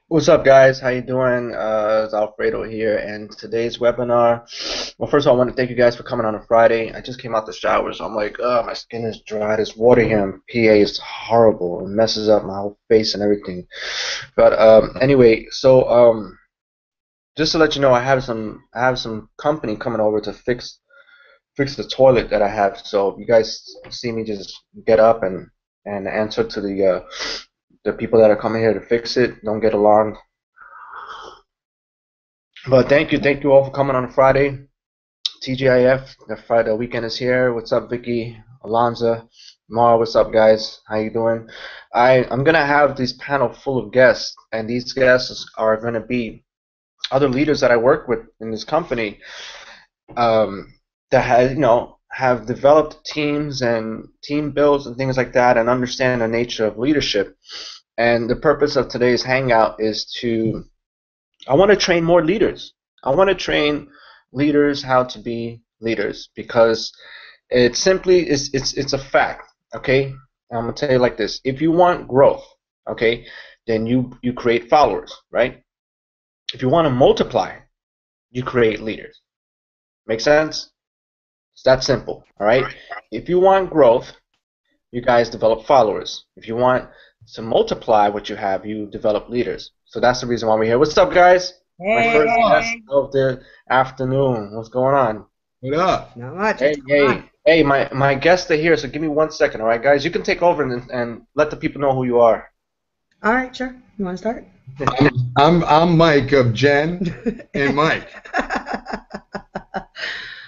What's up, guys? How you doing? It's Alfredo here, and today's webinar. Well, first of all, I want to thank you guys for coming on a Friday. I just came out the shower, so I'm like, oh, my skin is dry. This water here in PA is horrible. It messes up my whole face and everything. But anyway, so just to let you know, I have some company coming over to fix the toilet that I have. So if you guys see me just get up and answer to the people that are coming here to fix it, don't get alarmed. But thank you all for coming on a Friday. TGIF, the Friday weekend is here. What's up, Vicky, Alonza, Mara? What's up, guys? How you doing? I'm gonna have this panel full of guests, and these guests are gonna be other leaders that I work with in this company, that have developed teams and team builds and things like that, and understand the nature of leadership. And the purpose of today's hangout is I want to train more leaders. I want to train leaders how to be leaders because it simply is it's a fact. Okay, I'm gonna tell you like this: if you want growth, okay, then you create followers, right? If you want to multiply, you create leaders. Make sense? It's that simple. All right. If you want growth, you guys develop followers. If you want to multiply what you have, you develop leaders. So that's the reason why we're here. What's up, guys? My first guest Hey, of the afternoon. What's going on? What up? not much. Hey, What's going hey, on? hey, my guests are here, so give me 1 second, all right, guys? You can take over and let the people know who you are. All right, sure. You want to start? I'm Mike of Jen and Mike.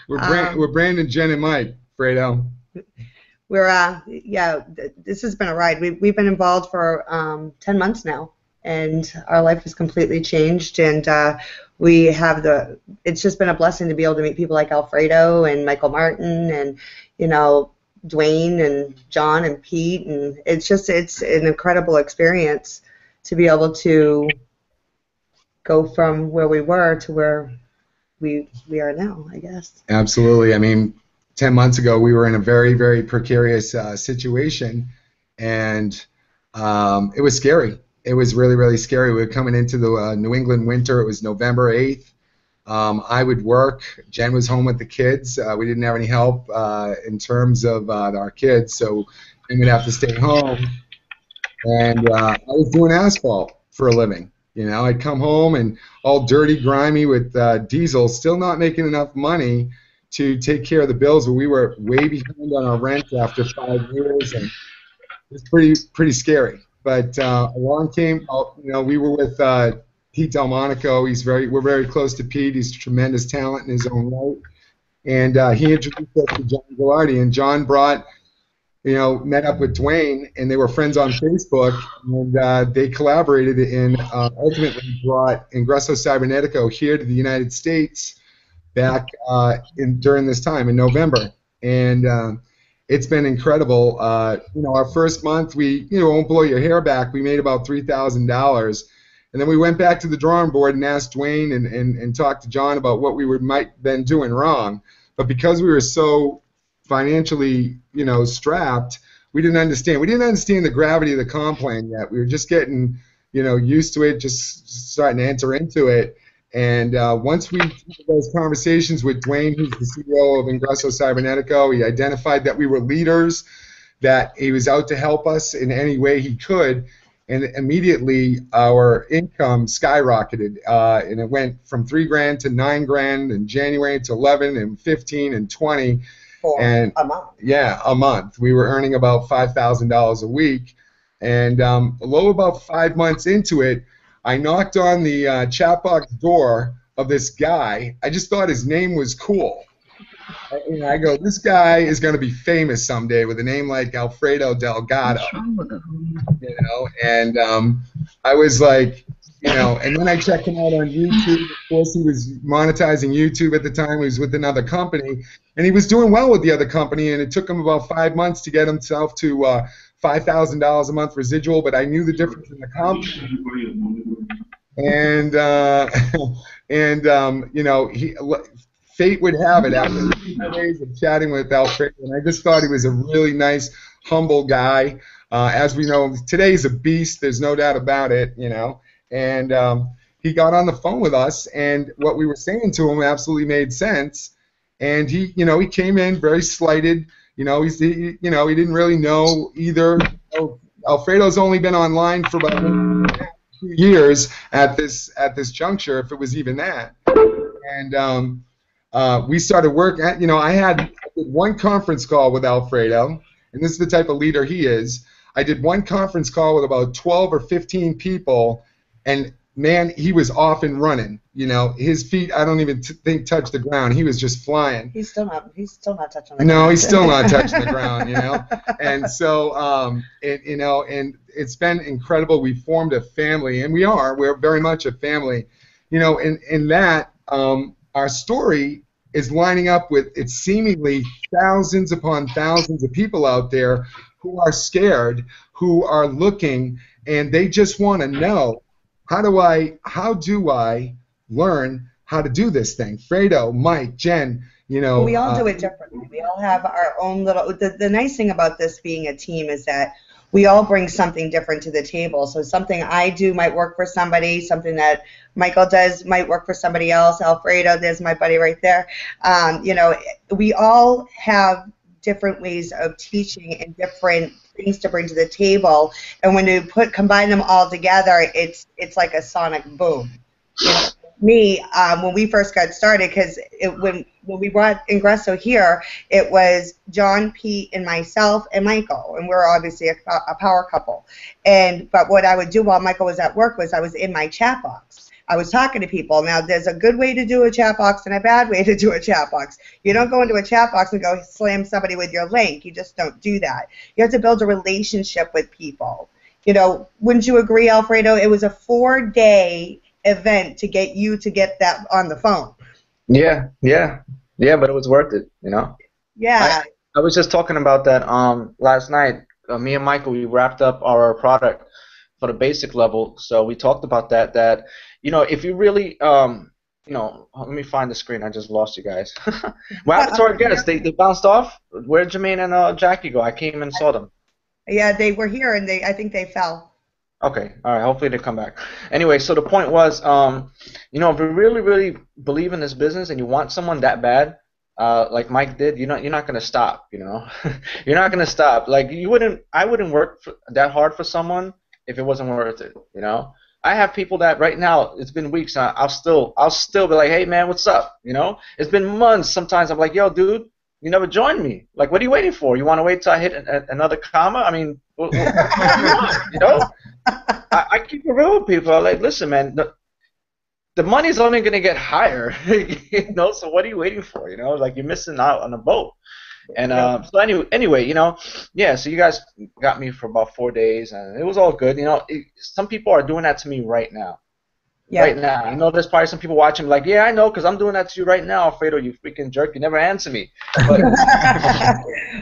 We're Brandon, Jen, and Mike. Fredo. This has been a ride. We've been involved for 10 months now, and our life has completely changed. And it's just been a blessing to be able to meet people like Alfredo and Michael Martin and, you know, Dwayne and John and Pete. And it's an incredible experience to be able to go from where we were to where we are now, I guess. Absolutely. I mean, 10 months ago, we were in a very, very precarious situation, and it was scary. It was really, really scary. We were coming into the New England winter. It was November 8th. I would work. Jen was home with the kids. We didn't have any help in terms of our kids, so Jen would have to stay home. And I was doing asphalt for a living. You know, I'd come home and all dirty, grimy with diesel, still not making enough money to take care of the bills. But we were way behind on our rent after 5 years, and it was pretty scary. But along came, we were with Pete Delmonico. We're very close to Pete. He's a tremendous talent in his own right, and he introduced us to John Gilardi, and John met up with Dwayne, and they were friends on Facebook, and they collaborated and ultimately brought Ingresso Cybernetico here to the United States back during this time in November. And it's been incredible. Our first month, we won't blow your hair back. We made about $3,000. And then we went back to the drawing board and asked Dwayne and talked to John about what we might been doing wrong. But because we were so financially, strapped, we didn't understand. We didn't understand the gravity of the comp plan yet. We were just getting, used to it, just starting to enter into it. And once we had those conversations with Dwayne, who's the CEO of Ingresso Cybernetico, he identified that we were leaders, that he was out to help us in any way he could, and immediately our income skyrocketed, and it went from $3,000 to $9,000 in January to 11 and 15 and 20. For a month. Yeah, a month. We were earning about $5,000 a week, and about 5 months into it, I knocked on the chat box door of this guy. I just thought his name was cool. I go, this guy is going to be famous someday with a name like Alfredo Delgado. And I was like, and then I checked him out on YouTube. Of course, he was monetizing YouTube at the time. He was with another company, and he was doing well with the other company, and it took him about 5 months to get himself to $5,000 a month residual, but I knew the difference in the comp. And, fate would have it after 5 days of chatting with Alfredo, and I just thought he was a really nice, humble guy. As we know, today's a beast. There's no doubt about it, you know. And he got on the phone with us, and what we were saying to him absolutely made sense. And he, you know, he came in very slighted. You know, he didn't really know either. You know, Alfredo's only been online for about 2 years at this juncture, if it was even that. And we started work. You know, I did one conference call with Alfredo, and this is the type of leader he is. I did one conference call with about 12 or 15 people, and man, he was off and running. You know, his feet, I don't even think touched the ground. He was just flying. He's still not touching the ground. No, he's still not touching the ground, you know. And so, you know, and it's been incredible. We formed a family, and we're very much a family. You know, in that, our story is lining up with it's seemingly thousands upon thousands of people out there who are scared, who are looking, and they just want to know, how do I learn how to do this thing? Fredo, Mike, Jen, you know. We all do it differently. We all have our own little. The nice thing about this being a team is that we all bring something different to the table. So something I do might work for somebody. Something that Michael does might work for somebody else. Alfredo, there's my buddy right there. You know, we all have different ways of teaching and different things to bring to the table. And when you combine them all together, it's like a sonic boom. You know, me, when we first got started, because when we brought Ingresso here, it was John, Pete, and myself and Michael, and we're obviously a power couple. But what I would do while Michael was at work was I was in my chat box. I was talking to people. Now, there's a good way to do a chat box and a bad way to do a chat box. You don't go into a chat box and go slam somebody with your link. You just don't do that. You have to build a relationship with people. You know, wouldn't you agree, Alfredo? It was a 4-day event to get that on the phone. Yeah, but it was worth it, you know. Yeah. I was just talking about that last night. Me and Michael, we wrapped up our product for the basic level, so we talked about that you know, if you really you know, let me find the screen. I just lost you guys. What happened to our guests? They bounced off. Where'd Jermaine and Jackie go? I came and saw them. Yeah, they were here, and I think they fell. Okay, all right. Hopefully they come back. Anyway, so the point was, you know, if you really, really believe in this business and you want someone that bad, like Mike did, you're not gonna stop. You know, you're not gonna stop. Like I wouldn't work that hard for someone if it wasn't worth it. You know, I have people that right now, it's been weeks, I'll still be like, hey man, what's up? You know, it's been months. Sometimes I'm like, yo, dude, you never joined me. Like, what are you waiting for? You want to wait till I hit another comma? I mean, what you know? I keep it real with people. I'm like, listen, man, the money's only going to get higher, you know, so what are you waiting for? You know, like, you're missing out on a boat. And so anyway, you know, yeah, so you guys got me for about 4 days, and it was all good. You know, some people are doing that to me right now. Yeah. Right now. I know there's probably some people watching like, yeah, I know, because I'm doing that to you right now, Alfredo, you freaking jerk. You never answer me. But,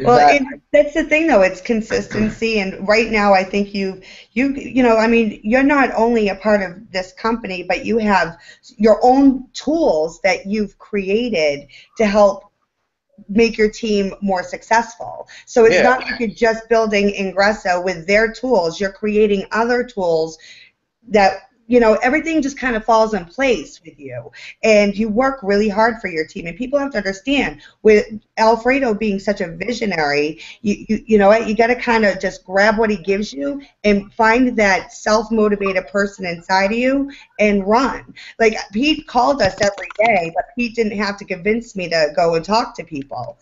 well, that's the thing, though. It's consistency. And right now I think you know, I mean, you're not only a part of this company, but you have your own tools that you've created to help make your team more successful. So it's not like you're just building Ingresso with their tools. You're creating other tools that, you know, everything just kind of falls in place with you, and you work really hard for your team. And people have to understand, with Alfredo being such a visionary, you know what, you got to kind of just grab what he gives you and find that self-motivated person inside of you and run. Like, Pete called us every day, but Pete didn't have to convince me to go and talk to people.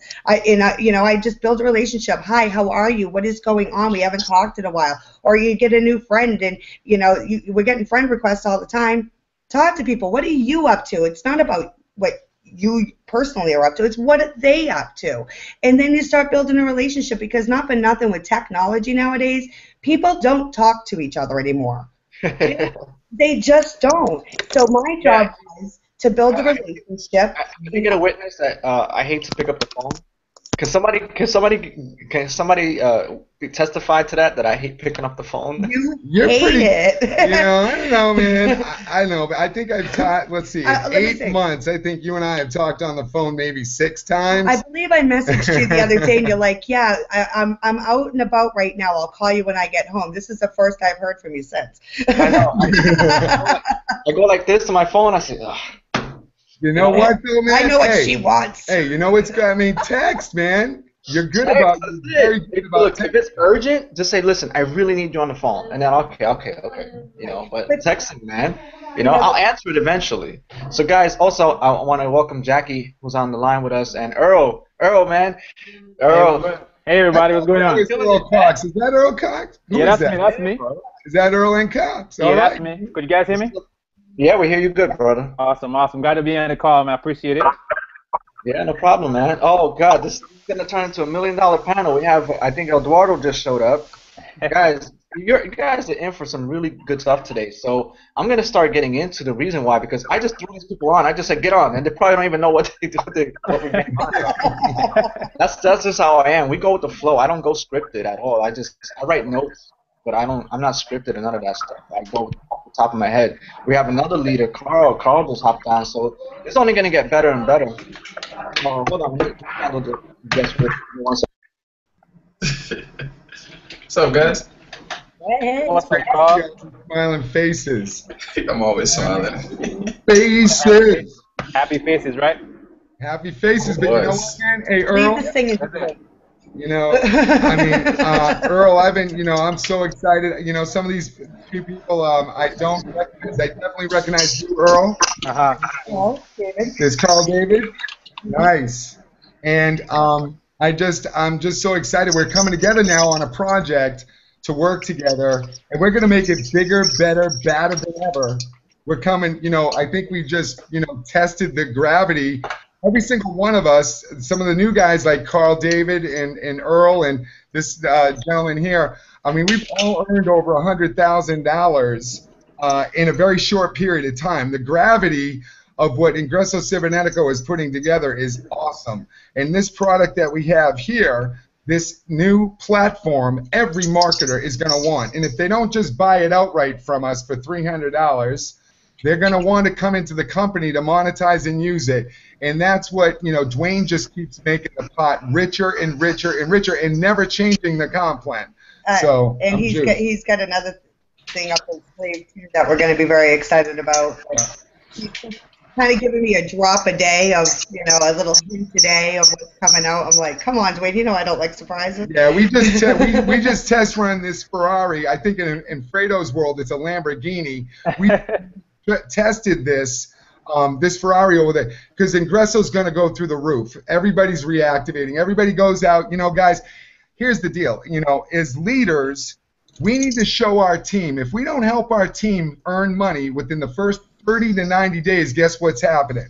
You know, I just build a relationship. Hi, how are you? What is going on? We haven't talked in a while. Or you get a new friend, and you know, we're getting friend requests all the time. Talk to people. What are you up to? It's not about what you personally are up to. It's what are they up to. And then you start building a relationship, because not for nothing, with technology nowadays, people don't talk to each other anymore. They just don't. So my job is to build a relationship. Can I get a witness that I hate to pick up the phone? Can somebody testify to that I hate picking up the phone? You're hate pretty. it. I don't know, man. I know, but I think I've talked. Let's see, Let me 8 think. months. I think you and I have talked on the phone maybe 6 times. I believe I messaged you the other day, and you're like, "Yeah, I'm out and about right now. I'll call you when I get home." This is the first I've heard from you since. I know. I go like this to my phone. I say, ugh. You know what, though, man? I know what Hey, she wants. Hey, you know what's good? I mean, text, man. You're good Text, about. that's You're very it. good about Look, text. if it's urgent, just say, listen, I really need you on the phone. And then, okay. But texting, man. I'll answer it eventually. So, guys, also, I want to welcome Jackie, who's on the line with us, and Earl. Man. Earl. Hey, everybody, what's going on? It's Earl Cox. Is that Earl Cox? Who Yeah, is that's that? me. Is that Earl and Cox? Yeah, All that's right. me. Could you guys hear me? Yeah, we hear you good, brother. Awesome. Glad to be on the call, man. I appreciate it. Yeah, no problem, man. Oh, God, this is going to turn into $1 million panel. We have, I think Eduardo just showed up. Guys, you guys are in for some really good stuff today. So I'm going to start getting into the reason why, because I just threw these people on. I just said, get on, and they probably don't even know what we're getting on. That's just how I am. We go with the flow. I don't go scripted at all. I write notes, but I'm not scripted and none of that stuff. I go off the top of my head. We have another leader, Carl. Carl just hopped on, so it's only going to get better and better. Hold on, let me handle the guest with 1 second. What's up, guys? What's up, Carl? Smiling faces. I'm always smiling. Faces. Happy faces, right? Happy faces. But you know what, man? Hey, Earl. Leave this thing in I mean, Earl, I'm so excited. Some of these few people I don't recognize. I definitely recognize you, Earl. Well, David. There's Carl David. Nice. And I'm just so excited. We're coming together now on a project to work together, and we're going to make it bigger, better, badder than ever. We're coming, I think we just, tested the gravity. Every single one of us, some of the new guys like Carl David and Earl and this gentleman here, I mean, we've all earned over $100,000 in a very short period of time. The gravity of what Ingresso Cibernetico is putting together is awesome. And this product that we have here, this new platform, every marketer is going to want. And if they don't just buy it outright from us for $300, they're going to want to come into the company to monetize and use it. And that's what, Dwayne just keeps making the pot richer and richer and richer and never changing the comp plan. So, and he's got another thing up his sleeve too that we're going to be very excited about. He's kind of giving me a drop a day of, a little hint a day of what's coming out. I'm like, come on, Dwayne, I don't like surprises. Yeah, we just test run this Ferrari. I think in Fredo's world, it's a Lamborghini. We tested this Ferrari over there because Ingresso's going to go through the roof. Everybody's reactivating. Everybody goes out. Guys, here's the deal. As leaders, we need to show our team. If we don't help our team earn money within the first 30 to 90 days, guess what's happening?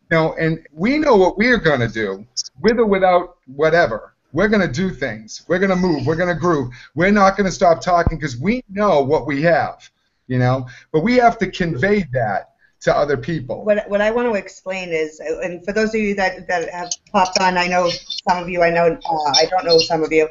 And we know what we're going to do, with or without whatever. We're going to do things. We're going to move. We're going to groove. We're not going to stop talking because we know what we have. But we have to convey that to other people. What I want to explain is, and for those of you that have popped on, I know some of you, I don't know some of you,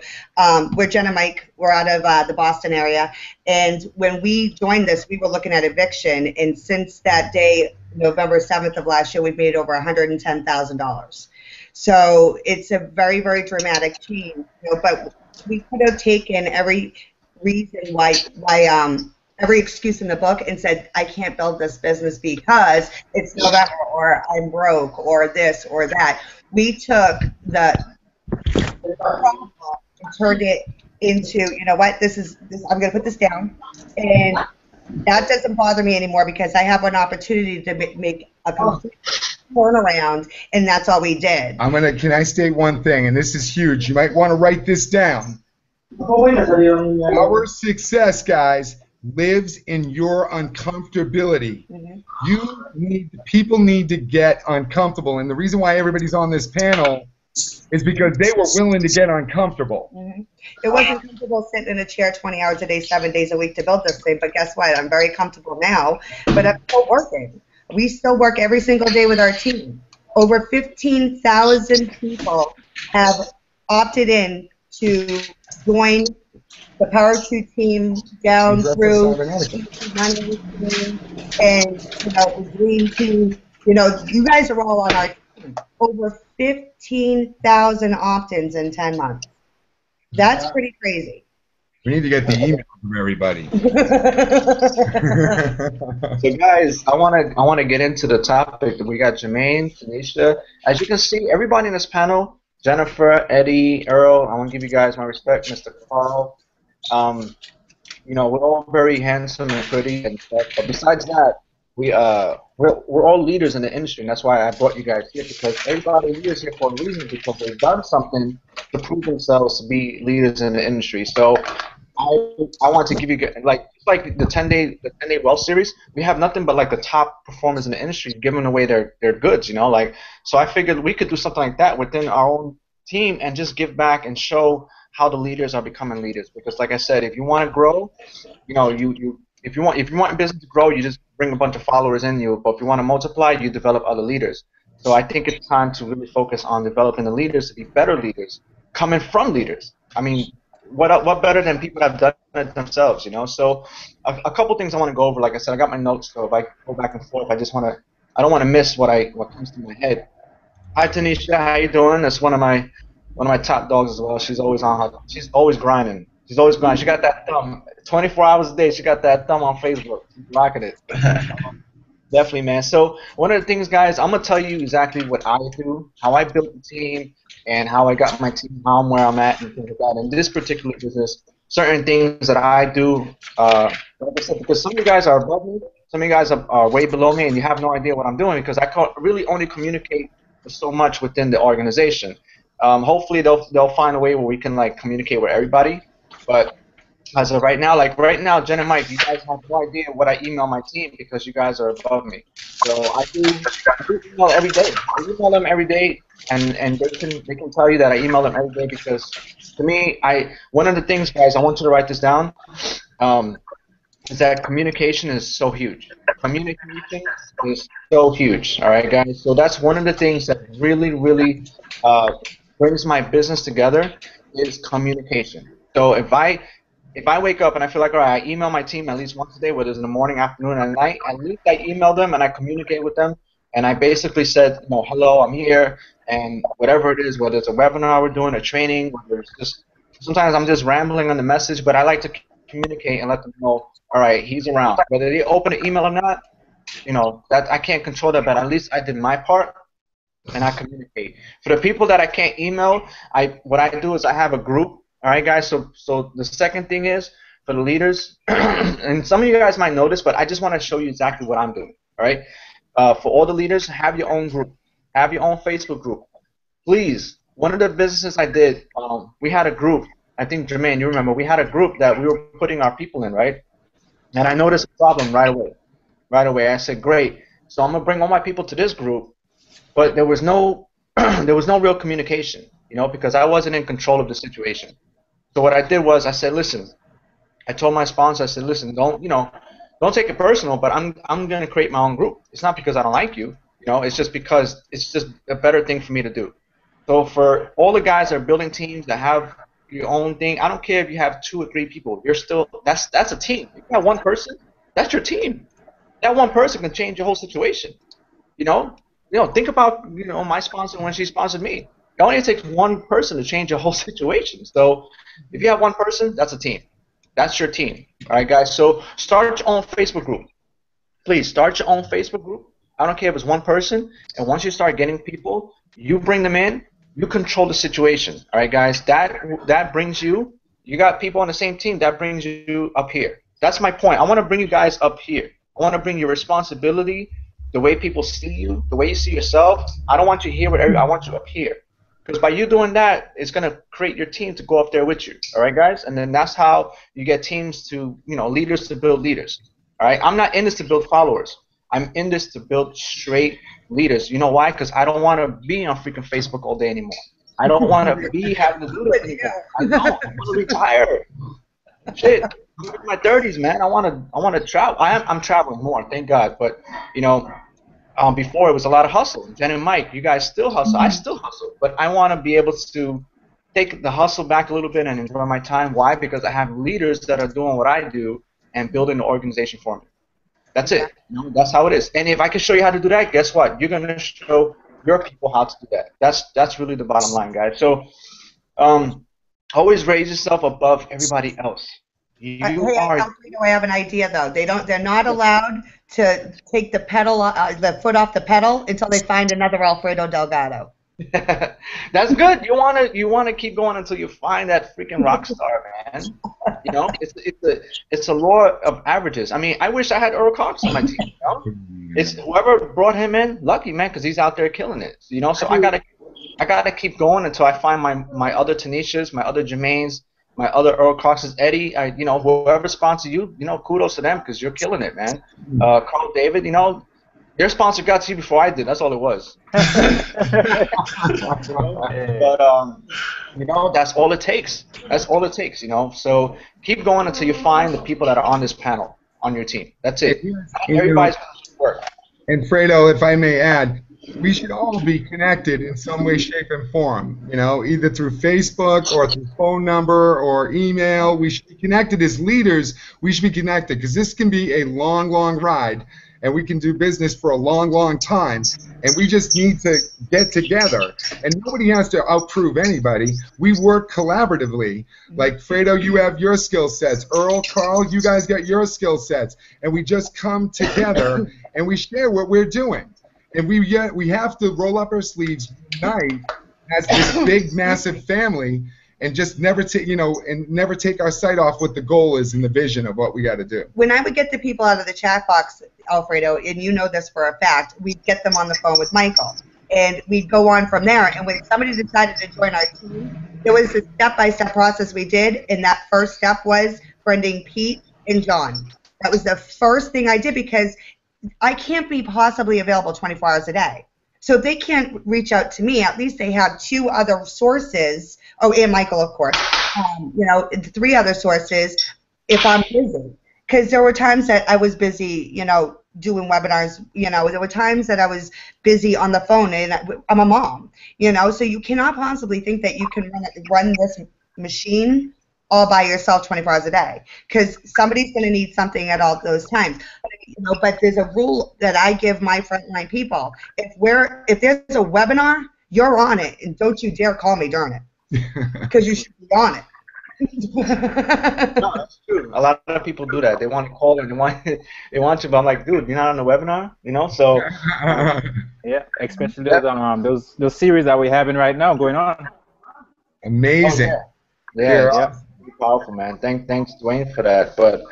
we're Jen and Mike, we're out of the Boston area, and when we joined this, we were looking at eviction, and since that day, November 7th of last year, we've made over $110,000. So it's a very, very dramatic change, but we could have taken every reason why every excuse in the book and said, I can't build this business because it's November or I'm broke or this or that. We took the problem and turned it into, I'm going to put this down. And that doesn't bother me anymore because I have an opportunity to make a complete turnaround, and that's all we did. Can I state one thing, and this is huge. You might want to write this down. Our success, guys, lives in your uncomfortability. Mm-hmm. People need to get uncomfortable, and the reason why everybody's on this panel is because they were willing to get uncomfortable. Mm-hmm. It wasn't comfortable sitting in a chair 20 hours a day, 7 days a week to build this thing, but guess what? I'm very comfortable now, but I'm still working. We still work every single day with our team. Over 15,000 people have opted in to join the Power 2 team down through the team and the Green team. You guys are all on our team. Over 15,000 opt-ins in 10 months. That's pretty crazy. We need to get the email from everybody. So guys, I want to get into the topic. We got Jermaine, Tanisha. As you can see, everybody in this panel, Jennifer, Eddie, Earl, I want to give you guys my respect, Mr. Carl. We're all very handsome and pretty and stuff. But besides that, we're all leaders in the industry, and that's why I brought you guys here, because everybody here is here for a reason, because they've done something to prove themselves to be leaders in the industry. So I want to give you like the 10-day wealth series. We have nothing but like the top performers in the industry giving away their goods. So I figured we could do something like that within our own team and just give back and show how the leaders are becoming leaders. Because like I said, if you want to grow, if you want business to grow, you just bring a bunch of followers in you. But if you want to multiply, you develop other leaders. So I think it's time to really focus on developing the leaders to be better leaders, coming from leaders. I mean, what better than people that have done it themselves, So a couple things I want to go over. Like I said, I got my notes, so if I go back and forth, I don't want to miss what comes to my head. Hi Tanisha, how you doing? That's one of my top dogs as well. She's always she's always grinding. She's always grinding. She got that thumb. 24 hours a day, she got that thumb on Facebook. She's rocking it. Definitely, man. So one of the things, guys, I'm gonna tell you exactly what I do, how I built the team, and how I got my team, how I'm where I'm at, and things like that. In this particular business, certain things that I do, like I said, because some of you guys are above me, some of you guys are way below me, and you have no idea what I'm doing, because I really only communicate so much within the organization. Hopefully they'll find a way where we can communicate with everybody, but as of right now, Jen and Mike, you guys have no idea what I email my team, because you guys are above me. So I do email every day. I email them every day, and they can tell you that I email them every day, because to me, one of the things, guys, I want you to write this down, is that communication is so huge. Communication is so huge. All right, guys. So that's one of the things that really, really brings my business together is communication. So if I wake up and I feel like, all right, I email my team at least once a day, whether it's in the morning, afternoon, and night, at least I email them and I communicate with them, and I basically said, hello, I'm here, and whatever it is, whether it's a webinar we're doing, a training, whether it's just, sometimes I'm just rambling on the message, but I like to communicate and let them know, all right, he's around. Whether they open an email or not, that I can't control that, but at least I did my part, and I communicate. For the people that I can't email, what I do is I have a group. All right, guys, so the second thing is, for the leaders, and some of you guys might know this, but I just want to show you exactly what I'm doing, all right? For all the leaders, have your own group. Have your own Facebook group. Please, one of the businesses I did, we had a group. I think, Jermaine, you remember, we had a group that we were putting our people in, right? And I noticed a problem right away. Right away, I said, great, so I'm going to bring all my people to this group, but there was no real communication, because I wasn't in control of the situation. So what I did was I said, listen, I told my sponsor, I said, listen, don't take it personal, but I'm going to create my own group. It's not because I don't like you, it's just because it's just a better thing for me to do. So for all the guys that are building teams that have your own thing, I don't care if you have 2 or 3 people, that's a team. If you have one person, that's your team. That one person can change your whole situation. Think about my sponsor when she sponsored me. It only takes one person to change your whole situation. So if you have one person, that's a team. That's your team. All right, guys. So start your own Facebook group. Please start your own Facebook group. I don't care if it's one person. And once you start getting people, you bring them in. You control the situation. All right, guys. That brings you. You got people on the same team. That brings you up here. That's my point. I want to bring you guys up here. I want to bring your responsibility, the way people see you, the way you see yourself. I don't want you here with everybody. I want you up here. Because by you doing that, it's going to create your team to go up there with you. All right, guys? And then that's how you get teams to, leaders to build leaders. All right? I'm not in this to build followers. I'm in this to build straight leaders. You know why? Because I don't want to be on freaking Facebook all day anymore. I don't want to be having to do this anymore. I don't. I want to retire. Shit. I'm in my 30s, man. I want to travel. I'm traveling more, thank God. But, before it was a lot of hustle. Jen and Mike, you guys still hustle. I still hustle. But I want to be able to take the hustle back a little bit and enjoy my time. Why? Because I have leaders that are doing what I do and building the organization for me. That's it. You know, that's how it is. And if I can show you how to do that, guess what? You're gonna show your people how to do that. That's really the bottom line, guys. So, always raise yourself above everybody else. You are. I have an idea though. They're not allowed to take the foot off the pedal until they find another Alfredo Delgado. That's good. You wanna keep going until you find that freaking rock star, man. You know, it's a law of averages. I mean, I wish I had Earl Cox on my team. You know? It's whoever brought him in, lucky man, because he's out there killing it. You know, so I gotta keep going until I find my other Tanishas, my other Jermaines, my other Earl Coxes, Eddie. You know, whoever sponsors you, you know, kudos to them because you're killing it, man. Carl David, you know. Their sponsor got to you before I did. That's all it was. But you know, that's all it takes. That's all it takes. You know, so keep going until you find the people that are on this panel on your team. That's it. Everybody's going to work. And Fredo, if I may add, we should all be connected in some way, shape, and form. You know, either through Facebook or through phone number or email. We should be connected as leaders. We should be connected because this can be a long, long ride. And we can do business for a long, long time. And we just need to get together. And nobody has to outprove anybody. We work collaboratively. Like, Fredo, you have your skill sets. Earl, Carl, you guys got your skill sets. And we just come together and we share what we're doing. And we have to roll up our sleeves, unite as this big, massive family, and just never take our sight off what the goal is and the vision of what we got to do. When I would get the people out of the chat box, Alfredo, and you know this for a fact, we'd get them on the phone with Michael, and we'd go on from there. And when somebody decided to join our team, there was a step-by-step process we did, and that first step was friending Pete and John. That was the first thing I did because I can't be possibly available 24 hours a day. So if they can't reach out to me, at least they have two other sources. Oh, and Michael, of course. You know, three other sources if I'm busy. Because there were times that I was busy, you know, doing webinars. You know, there were times that I was busy on the phone, and I'm a mom. You know, so you cannot possibly think that you can run this machine all by yourself 24 hours a day, because somebody's going to need something at all those times. You know, but there's a rule that I give my frontline people: if there's a webinar, you're on it, and don't you dare call me during it, because you should be on it. No, that's true. A lot of people do that. They want to call and they want to, but I'm like, dude, you're not on the webinar, you know. So yeah, especially those series that we're having right now going on. Amazing. Oh, yeah. Powerful, man. Thanks, Dwayne, for that. But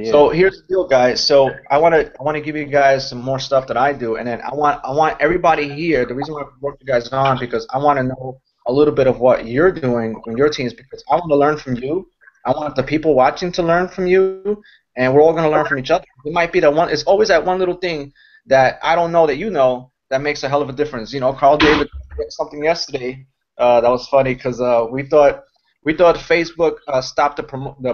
so here's the deal, guys. So I want to give you guys some more stuff that I do, and then I want everybody here. The reason why I brought you guys on because I want to know a little bit of what you're doing in your teams because I want to learn from you. I want the people watching to learn from you, and we're all going to learn from each other. It might be that one. It's always that one little thing that I don't know that you know that makes a hell of a difference. You know, Carl David did something yesterday that was funny because we thought Facebook stopped the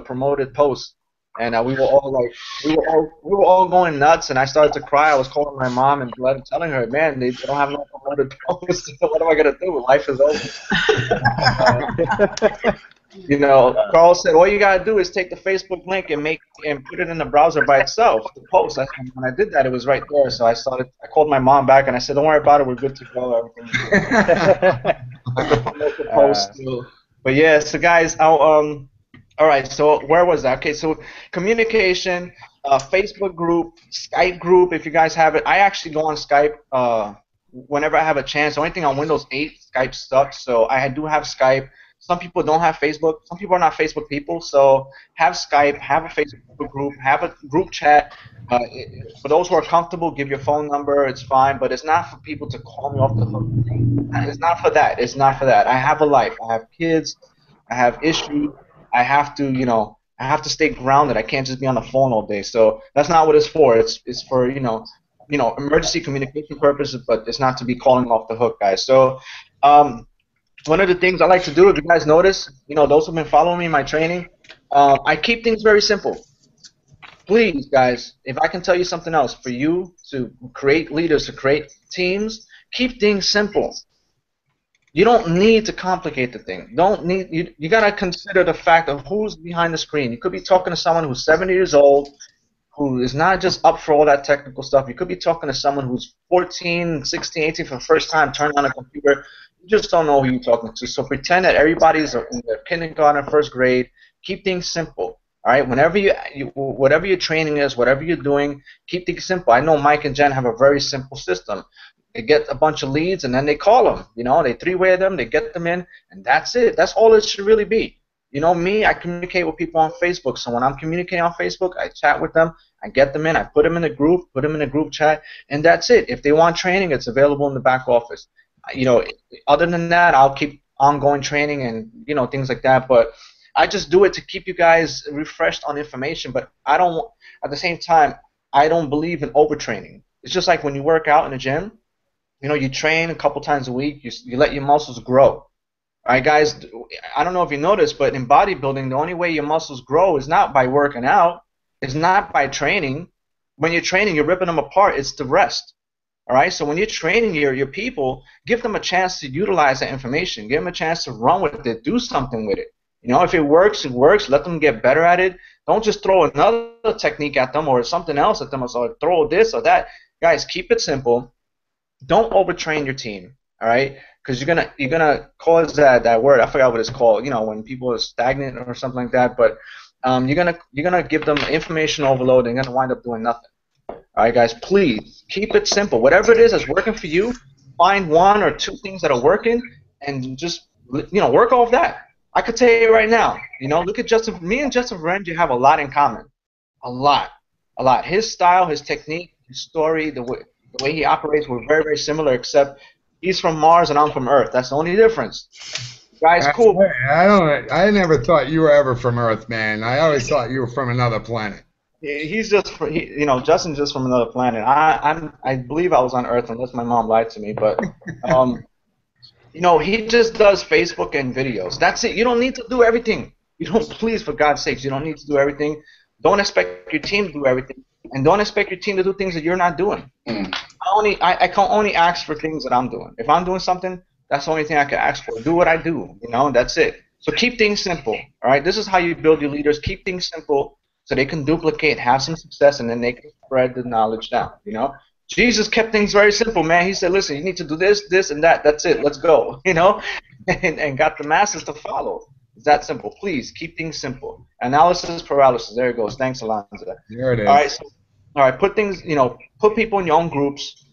promoted post, and we were all going nuts. And I started to cry. I was calling my mom and telling her, "Man, they don't have no promoted posts. What am I gonna do? Life is over." You know, Carl said, "All you gotta do is take the Facebook link and put it in the browser by itself." The post. When I did that, it was right there. So I called my mom back and I said, "Don't worry about it. We're good to go. Everything." I could promote the post still. But yeah, so guys, all right, so where was that? Okay, so communication, Facebook group, Skype group, if you guys have it. I actually go on Skype whenever I have a chance. The only thing on Windows 8, Skype sucks, so I do have Skype. Some people don't have Facebook. Some people are not Facebook people, so have Skype, have a Facebook group, have a group chat. For those who are comfortable, give your phone number. It's fine, but it's not for people to call me off the hook. It's not for that. It's not for that. I have a life. I have kids. I have issues. I have to, I have to stay grounded. I can't just be on the phone all day. So that's not what it's for. It's for, emergency communication purposes, but it's not to be calling off the hook, guys. So one of the things I like to do, if you guys notice, those who've been following me in my training, I keep things very simple. Please, guys, if I can tell you something else, for you to create leaders, to create teams, keep things simple. You don't need to complicate the thing. You gotta consider the fact of who's behind the screen. You could be talking to someone who's 70 years old, who is not just up for all that technical stuff. You could be talking to someone who's 14, 16, 18 for the first time turning on a computer. You just don't know who you're talking to. So pretend that everybody's in their kindergarten, first grade. Keep things simple. All right. Whenever whatever your training is, whatever you're doing, keep things simple. I know Mike and Jen have a very simple system. They get a bunch of leads and then they call them. You know, they three-way them, they get them in, and that's it. That's all it should really be. You know me, I communicate with people on Facebook. So when I'm communicating on Facebook, I chat with them, I get them in, I put them in the group, put them in a group chat, and that's it. If they want training, it's available in the back office. You know, other than that, I'll keep ongoing training and, you know, things like that. But I just do it to keep you guys refreshed on information. But I don't, at the same time, I don't believe in overtraining. It's just like when you work out in the gym. You know, you train a couple times a week. You let your muscles grow. All right, guys, I don't know if you noticed, but in bodybuilding, the only way your muscles grow is not by working out. It's not by training. When you're training, you're ripping them apart. It's the rest. All right, so when you're training your people, give them a chance to utilize that information. Give them a chance to run with it, do something with it. You know, if it works, it works. Let them get better at it. Don't just throw another technique at them or something else at them or throw this or that. Guys, keep it simple. Don't overtrain your team, all right? Because you're gonna cause that word. I forgot what it's called. You know, when people are stagnant or something like that. But you're gonna give them information overload. And you're gonna wind up doing nothing. All right, guys. Please keep it simple. Whatever it is that's working for you, find one or two things that are working, and just work off that. I could tell you right now. You know, look at Justin. Me and Justin Renji have a lot in common. A lot. His style, his technique, his story, the way he operates, we're very, very similar, except he's from Mars and I'm from Earth. That's the only difference. Guys, cool. I never thought you were ever from Earth, man. I always thought you were from another planet. He's just, Justin's just from another planet. I believe I was on Earth unless my mom lied to me, but, he just does Facebook and videos. That's it. You don't need to do everything. Please, for God's sakes, you don't need to do everything. Don't expect your team to do everything. And don't expect your team to do things that you're not doing. I can only ask for things that I'm doing. If I'm doing something, that's the only thing I can ask for. Do what I do, that's it. So keep things simple, all right? This is how you build your leaders. Keep things simple so they can duplicate, have some success, and then they can spread the knowledge down, Jesus kept things very simple, man. He said, listen, you need to do this, this, and that. That's it. Let's go, and got the masses to follow. It's that simple. Please keep things simple. Analysis paralysis. There it goes. Thanks, Alonzo. There it is. All right. Put things. Put people in your own groups.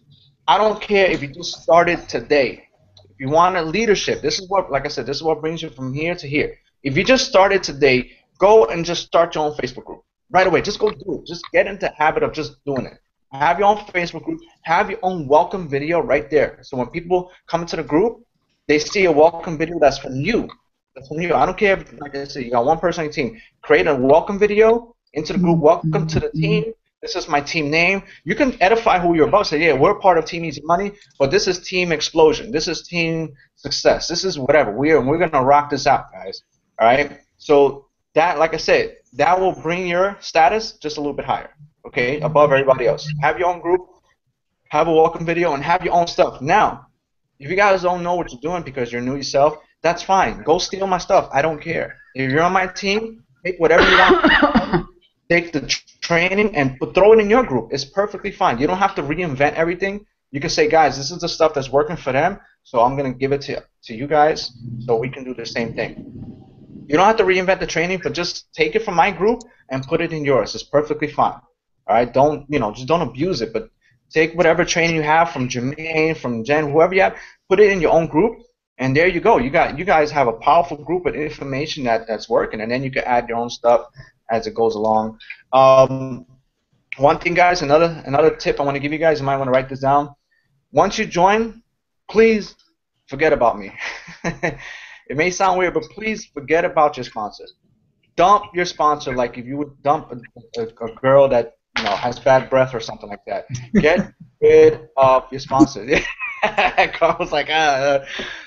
I don't care if you just started today. If you want a leadership, this is what, like I said, this is what brings you from here to here. If you just started today, go and just start your own Facebook group right away. Just go do it. Just get into the habit of just doing it. Have your own Facebook group. Have your own welcome video right there. So when people come into the group, they see a welcome video that's from you. That's from you. I don't care if, like I said, you got one person on your team. Create a welcome video into the group. Welcome to the team. This is my team name. You can edify who you're about. Say, yeah, we're part of Team Easy Money, but this is Team Explosion. This is Team Success. This is whatever. We're gonna rock this out, guys. All right. So that, like I said, that will bring your status just a little bit higher. Okay, above everybody else. Have your own group. Have a welcome video and have your own stuff. Now, if you guys don't know what you're doing because you're new yourself, that's fine. Go steal my stuff. I don't care. If you're on my team, take whatever you want. Take the training and throw it in your group. It's perfectly fine. You don't have to reinvent everything. You can say, guys, this is the stuff that's working for them, so I'm going to give it to you guys so we can do the same thing. You don't have to reinvent the training, but just take it from my group and put it in yours. It's perfectly fine. All right? Just don't abuse it, but take whatever training you have from Jermaine, from Jen, whoever you have, put it in your own group, and there you go. You guys have a powerful group of information that's working, and then you can add your own stuff as it goes along. One thing, guys, another tip I want to give you guys, you might want to write this down. Once you join, please forget about me. It may sound weird, but please forget about your sponsor. Dump your sponsor like if you would dump a girl that has bad breath or something like that. Get rid of your sponsor. Carl was like,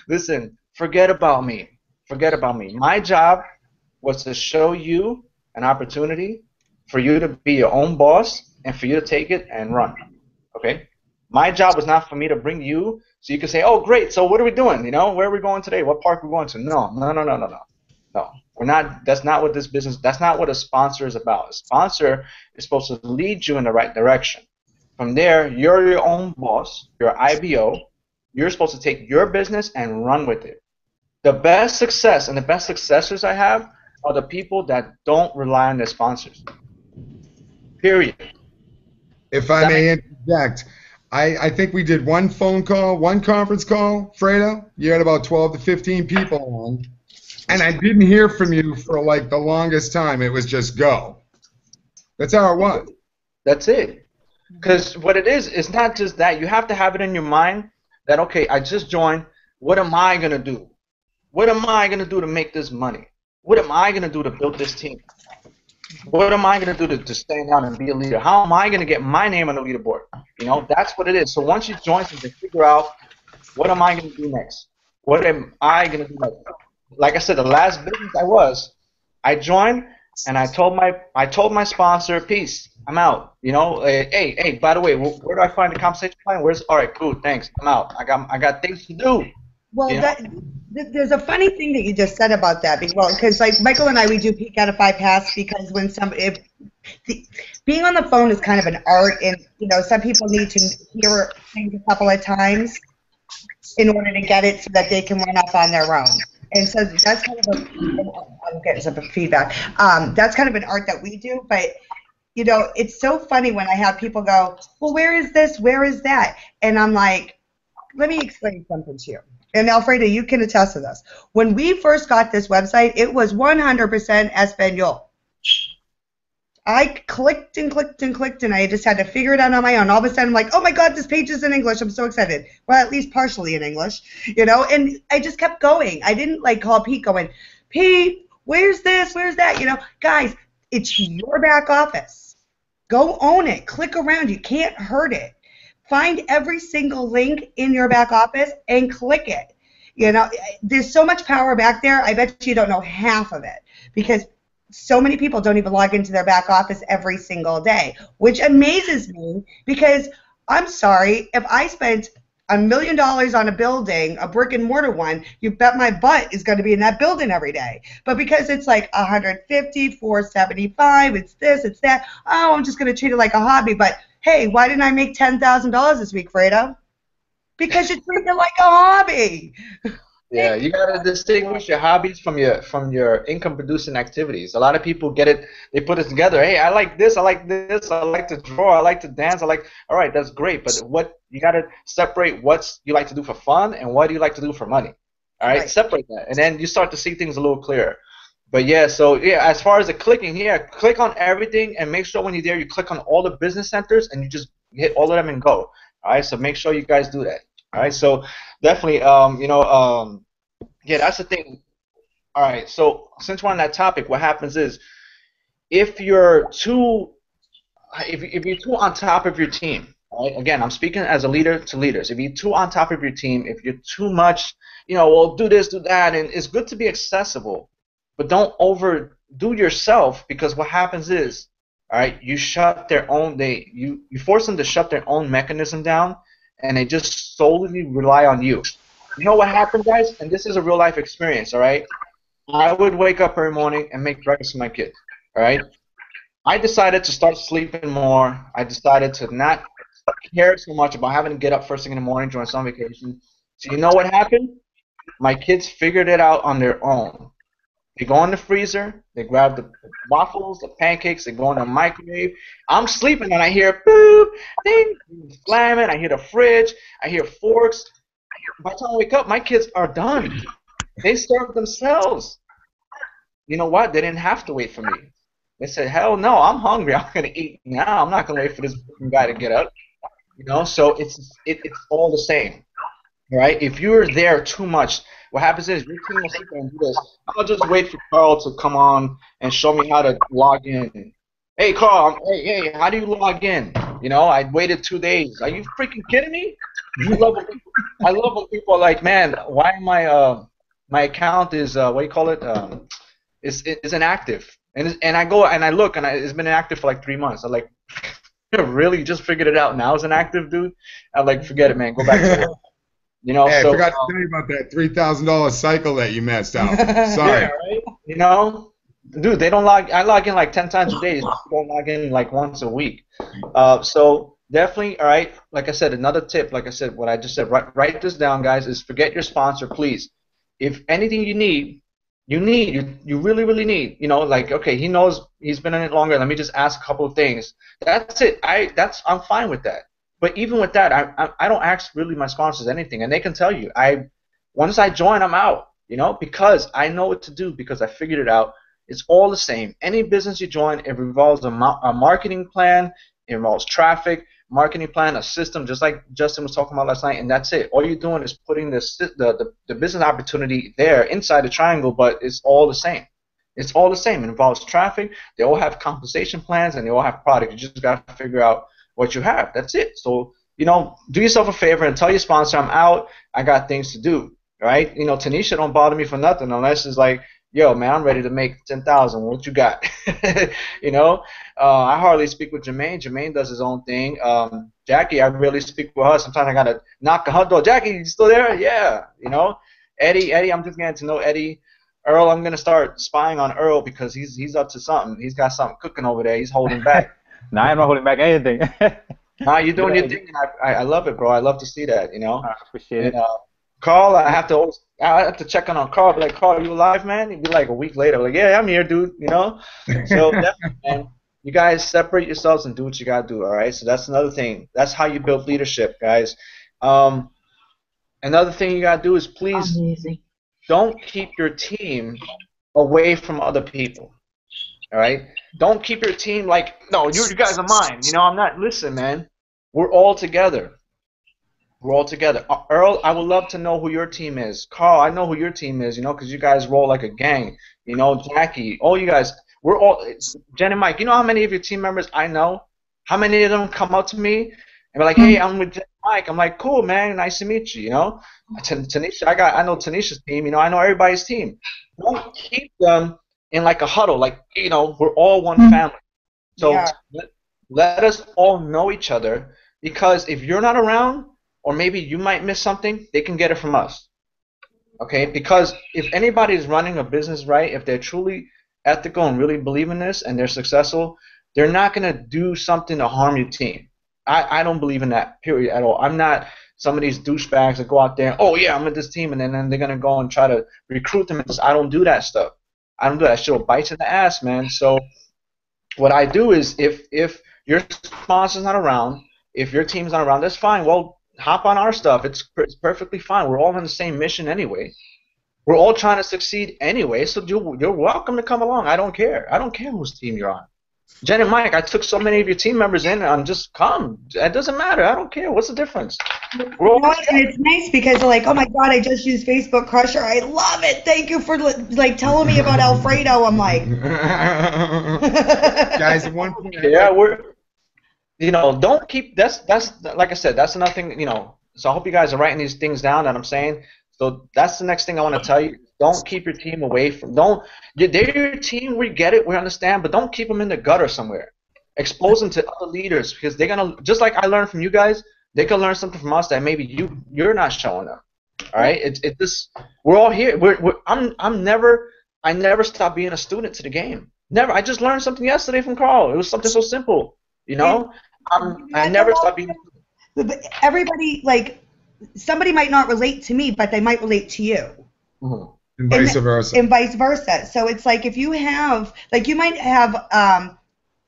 listen, forget about me. Forget about me. My job was to show you an opportunity for you to be your own boss and for you to take it and run. Okay? My job was not for me to bring you so you can say, oh, great, so what are we doing? You know, where are we going today? What park are we going to? No, no, no, no, no, no. No, we're not. That's not what this business. That's not what a sponsor is about. A sponsor is supposed to lead you in the right direction. From there, you're your own boss. You're IBO. You're supposed to take your business and run with it. The best success and the best successors I have are the people that don't rely on their sponsors. Period. If I may interject, I think we did one phone call, one conference call, Fredo. You had about 12 to 15 people on, and I didn't hear from you for like the longest time. It was just go. That's how it was. That's it. Because what it is not just that. You have to have it in your mind that, okay, I just joined. What am I going to do? What am I going to do to make this money? What am I going to do to build this team? What am I going to do to stand out and be a leader? How am I going to get my name on the leaderboard? You know, that's what it is. So once you join something, figure out, what am I going to do next? What am I going to do next? Like I said, the last business I joined, and I told my sponsor, peace, I'm out. You know, hey, by the way, where do I find the compensation plan? All right, cool, thanks, I'm out. I got things to do. Well, there's a funny thing that you just said about that. Because like Michael and I, we do peak out of 5 pass because when being on the phone is kind of an art, and you know some people need to hear things a couple of times in order to get it so that they can run off on their own. And so that's kind of I'm getting some feedback. That's kind of an art that we do, but you know it's so funny when I have people go, well, where is this? Where is that? And I'm like, let me explain something to you. And Alfredo, you can attest to this. When we first got this website, it was 100% Espanol. I clicked and clicked and clicked, and I just had to figure it out on my own. All of a sudden, I'm like, oh my God, this page is in English. I'm so excited. Well, at least partially in English, you know. And I just kept going. I didn't like call Pete going, Pete, where's this? Where's that? You know, guys, it's your back office. Go own it. Click around. You can't hurt it. Find every single link in your back office and click it. You know, there's so much power back there. I bet you don't know half of it because so many people don't even log into their back office every single day, which amazes me because I'm sorry, if I spent $1 million on a building, a brick and mortar one, you bet my butt is going to be in that building every day. But because it's like 150, 475, it's this, it's that, oh, I'm just going to treat it like a hobby. But hey, why didn't I make $10,000 this week, Fredo? Because you treat it like a hobby. Yeah, you gotta distinguish your hobbies from your income-producing activities. A lot of people get it; they put it together. Hey, I like this. I like this. I like to draw. I like to dance. All right, that's great. But what you gotta separate what you like to do for fun and what do you like to do for money. All right, separate that, and then you start to see things a little clearer. But yeah, so yeah, as far as the clicking, yeah, click on everything and make sure when you're there, you click on all the business centers and you just hit all of them and go. All right, so make sure you guys do that. All right, so definitely, yeah, that's the thing. All right, so since we're on that topic, what happens is if you're too on top of your team, right? Again, I'm speaking as a leader to leaders. If you're too on top of your team, if you're too much, well, do this, do that, and it's good to be accessible, but don't overdo yourself because what happens is, all right, you force them to shut their own mechanism down, and they just solely rely on you. You know what happened, guys? And this is a real-life experience, all right? I would wake up every morning and make breakfast for my kids, all right? I decided to start sleeping more. I decided to not care so much about having to get up first thing in the morning during summer vacation. So you know what happened? My kids figured it out on their own. They go in the freezer, they grab the waffles, the pancakes, they go in the microwave. I'm sleeping and I hear boop, ding, slamming, I hear the fridge, I hear forks. By the time I wake up, my kids are done. They serve themselves. You know what? They didn't have to wait for me. They said, hell no, I'm hungry. I'm going to eat now. I'm not going to wait for this guy to get up. So it's all the same. Right? If you're there too much, what happens is your team will sit there and do this. I'll just wait for Carl to come on and show me how to log in. Hey, Carl, hey, how do you log in? I waited 2 days. Are you freaking kidding me? I love when people are like, man, why my account is what do you call it? Is inactive. And I go and I look and it's been inactive for like 3 months. I'm like, really just figured it out now as an active dude, I'm like, forget it, man. Go back to work. You know, Hey, so I forgot to tell you about that $3,000 cycle that you messed out. Sorry. yeah, right? You know, dude, they don't log. I log in like 10 times a day. They don't log in like once a week. So definitely, all right. Like I said, another tip. Like I said, what I just said. Write this down, guys. Is forget your sponsor, please. If anything you need, you really, really need. You know, like okay, he knows he's been in it longer. Let me just ask a couple of things. That's it. I'm fine with that. But even with that, I don't ask really my sponsors anything, and they can tell you. Once I join, I'm out. You know, because I know what to do because I figured it out. It's all the same. Any business you join, it involves a marketing plan, it involves traffic, marketing plan, a system, just like Justin was talking about last night, and that's it. All you're doing is putting the business opportunity there inside the triangle, but it's all the same. It's all the same. It involves traffic. They all have compensation plans, and they all have product. You just got to figure out what you have. That's it. So, you know, do yourself a favor and tell your sponsor, I'm out. I got things to do, right? You know, Tanisha don't bother me for nothing unless it's like, yo, man, I'm ready to make 10,000. What you got? You know, I hardly speak with Jermaine. Jermaine does his own thing. Jackie, I really speak with her. Sometimes I gotta knock on her door. Jackie, you still there? Yeah. You know, Eddie, I'm just getting to know Eddie. Earl, I'm gonna start spying on Earl because he's up to something. He's got something cooking over there. He's holding back. No, I'm not holding back anything. Nah, you're doing your thing, and I love it, bro. I love to see that. You know. I appreciate it. Carl, I have to check on Carl. Be like, Carl, are you alive, man? He'd be like a week later, like, yeah, I'm here, dude. You know. So definitely, man, you guys separate yourselves and do what you gotta do. All right. So that's another thing. That's how you build leadership, guys. Another thing you gotta do is please don't keep your team away from other people. All right. Don't keep your team like, no, you guys are mine. You know, I'm not. Listen, man. We're all together. We're all together. Earl, I would love to know who your team is. Carl, I know who your team is, you know, because you guys roll like a gang. You know, Jackie, all you guys, we're all, Jen and Mike, you know how many of your team members I know? How many of them come up to me and be like, hey, I'm with Jen and Mike. I'm like, cool, man, nice to meet you, you know? Tanisha, I know Tanisha's team, you know, I know everybody's team. Don't keep them in like a huddle, like, you know, we're all one family. So let us all know each other, because if you're not around, or maybe you might miss something, they can get it from us. Okay? Because if anybody is running a business right, if they're truly ethical and really believe in this and they're successful, they're not going to do something to harm your team. I don't believe in that, period, at all. I'm not some of these douchebags that go out there, oh, yeah, I'm with this team, and then they're going to go and try to recruit them. I don't do that stuff. I don't do that. That shit will bite you in the ass, man. So what I do is if your sponsor's not around, if your team's not around, that's fine. Well, hop on our stuff. It's perfectly fine. We're all on the same mission anyway. We're all trying to succeed anyway, so you're welcome to come along. I don't care. I don't care whose team you're on. Jen and Mike, I took so many of your team members in, and just come. It doesn't matter. I don't care. What's the difference? We're all it's nice because they're like, oh my God, I just used Facebook Crusher. I love it. Thank you for like telling me about Alfredo. I'm like, guys, at one point, yeah, you know, don't keep, that's like I said, that's another thing, you know, so I hope you guys are writing these things down that I'm saying. So that's the next thing I want to tell you. Don't keep your team away from, they're your team, we get it, we understand, but don't keep them in the gutter somewhere. Expose them to other leaders, because they're going to, just like I learned from you guys, they can learn something from us that maybe you're not showing them. All right? It's this, we're all here. I never stop being a student to the game. Never. I just learned something yesterday from Carl. It was something so simple, you know? I never stop being. Everybody, like, somebody might not relate to me, but they might relate to you. Mm-hmm. and vice versa. And vice versa. So it's like if you have, like, you might have,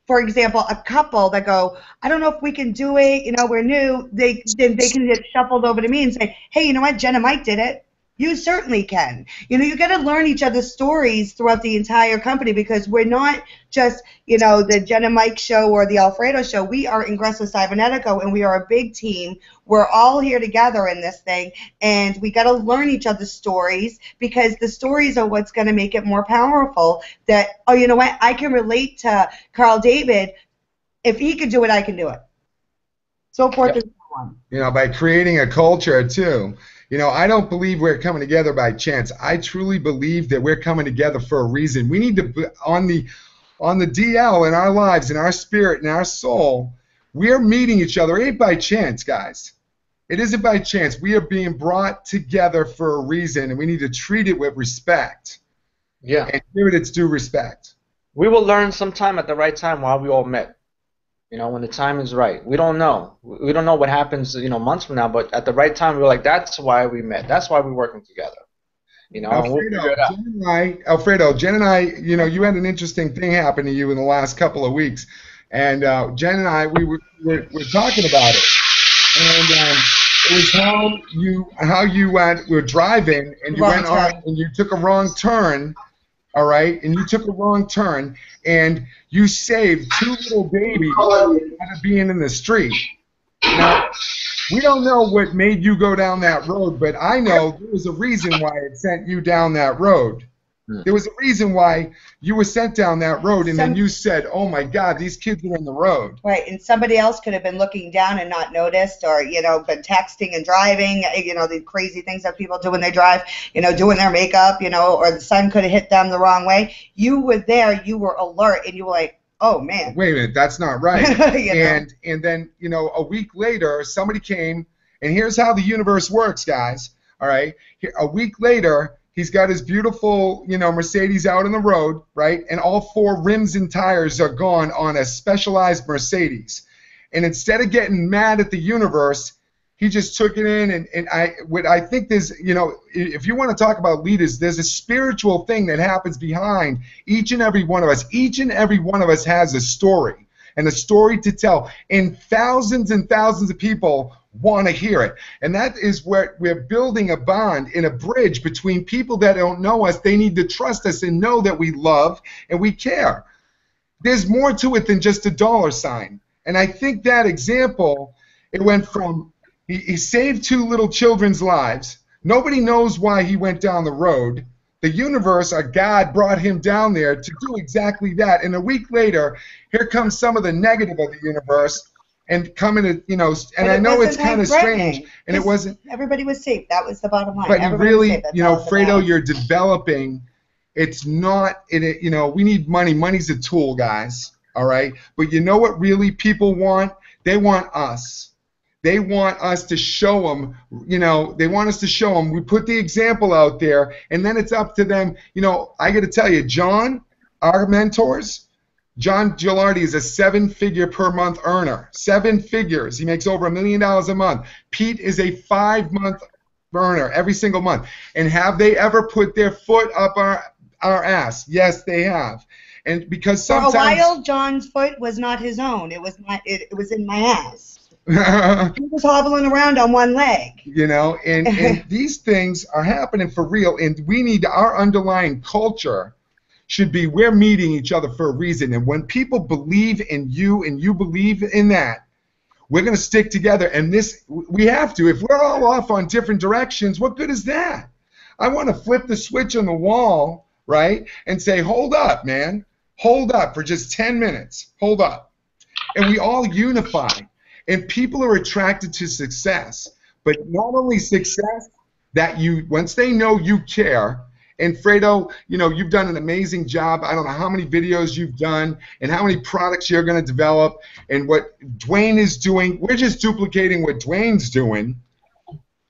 for example, a couple that go, I don't know if we can do it, you know, we're new. Then they can get shuffled over to me and say, hey, you know what, Jen and Mike did it. You certainly can. You know, you got to learn each other's stories throughout the entire company, because we're not just, you know, the Jen and Mike show or the Alfredo show. We are Ingresso Cybernetico, and we are a big team. We're all here together in this thing, and we got to learn each other's stories, because the stories are what's going to make it more powerful. That, oh, you know what, I can relate to Carl David. If he could do it, I can do it. So forth and so on. You know, by creating a culture too. You know, I don't believe we're coming together by chance. I truly believe that we're coming together for a reason. We need to, on the DL in our lives, in our spirit, in our soul, We are meeting each other. It ain't by chance, guys. It isn't by chance. We are being brought together for a reason, and we need to treat it with respect. Yeah. And give it its due respect. We will learn sometime at the right time why we all met. You know, when the time is right. We don't know. We don't know what happens, you know, months from now, but at the right time, we're like, that's why we met. That's why we're working together. You know, Alfredo, Jen and I, you know, you had an interesting thing happen to you in the last couple of weeks. And Jen and I, we were talking about it. And it was how you were driving and you went on and you took a wrong turn. All right, and you took a wrong turn, and you saved 2 little babies out of being in the street. Now, we don't know what made you go down that road, but I know there was a reason why it sent you down that road. There was a reason why you were sent down that road, and then you said, oh, my God, these kids are in the road. Right, and somebody else could have been looking down and not noticed, or, you know, been texting and driving, you know, the crazy things that people do when they drive, you know, doing their makeup, you know, or the sun could have hit them the wrong way. You were there, you were alert, and you were like, oh, man. Wait a minute, that's not right. And then, you know, a week later, somebody came, and here's how the universe works, guys, all right? A week later, he's got his beautiful, you know, Mercedes out on the road, right? And all 4 rims and tires are gone on a specialized Mercedes. And instead of getting mad at the universe, he just took it in. And I think there's, you know, if you want to talk about leaders, there's a spiritual thing that happens behind each and every one of us. Each and every one of us has a story and a story to tell. And thousands of people want to hear it. And that is where we're building a bond and a bridge between people that don't know us. They need to trust us and know that we love and we care. There's more to it than just a dollar sign. And I think that example, it went from he saved 2 little children's lives. Nobody knows why he went down the road. The universe, or God, brought him down there to do exactly that. And a week later, here comes some of the negative of the universe. And coming to, you know, and I know it's kind of strange, and it wasn't. Everybody was safe. That was the bottom line. But you really, you know, Fredo, you're you're developing. It's not, you know, we need money. Money's a tool, guys. All right. But you know what really people want? They want us. They want us to show them, you know, they want us to show them. We put the example out there, and then it's up to them. You know, I got to tell you, John, our mentors, John Gilardi is a 7-figure per month earner. 7 figures. He makes over $1 million a month. Pete is a 5-month earner every single month. And have they ever put their foot up our ass? Yes, they have. And because sometimes for a while, John's foot was not his own. It was it was in my ass. He was hobbling around on one leg. You know, and these things are happening for real. And we need our underlying culture should be we're meeting each other for a reason. And when people believe in you and you believe in that, we're going to stick together. And this, we have to. If we're all off on different directions, what good is that? I want to flip the switch on the wall, right, and say, hold up, man. Hold up for just 10 minutes. Hold up. And we all unify. And people are attracted to success. But not only success, that you, once they know you care. And Fredo, you know, you've done an amazing job. I don't know how many videos you've done and how many products you're going to develop and what Dwayne is doing. We're just duplicating what Dwayne's doing,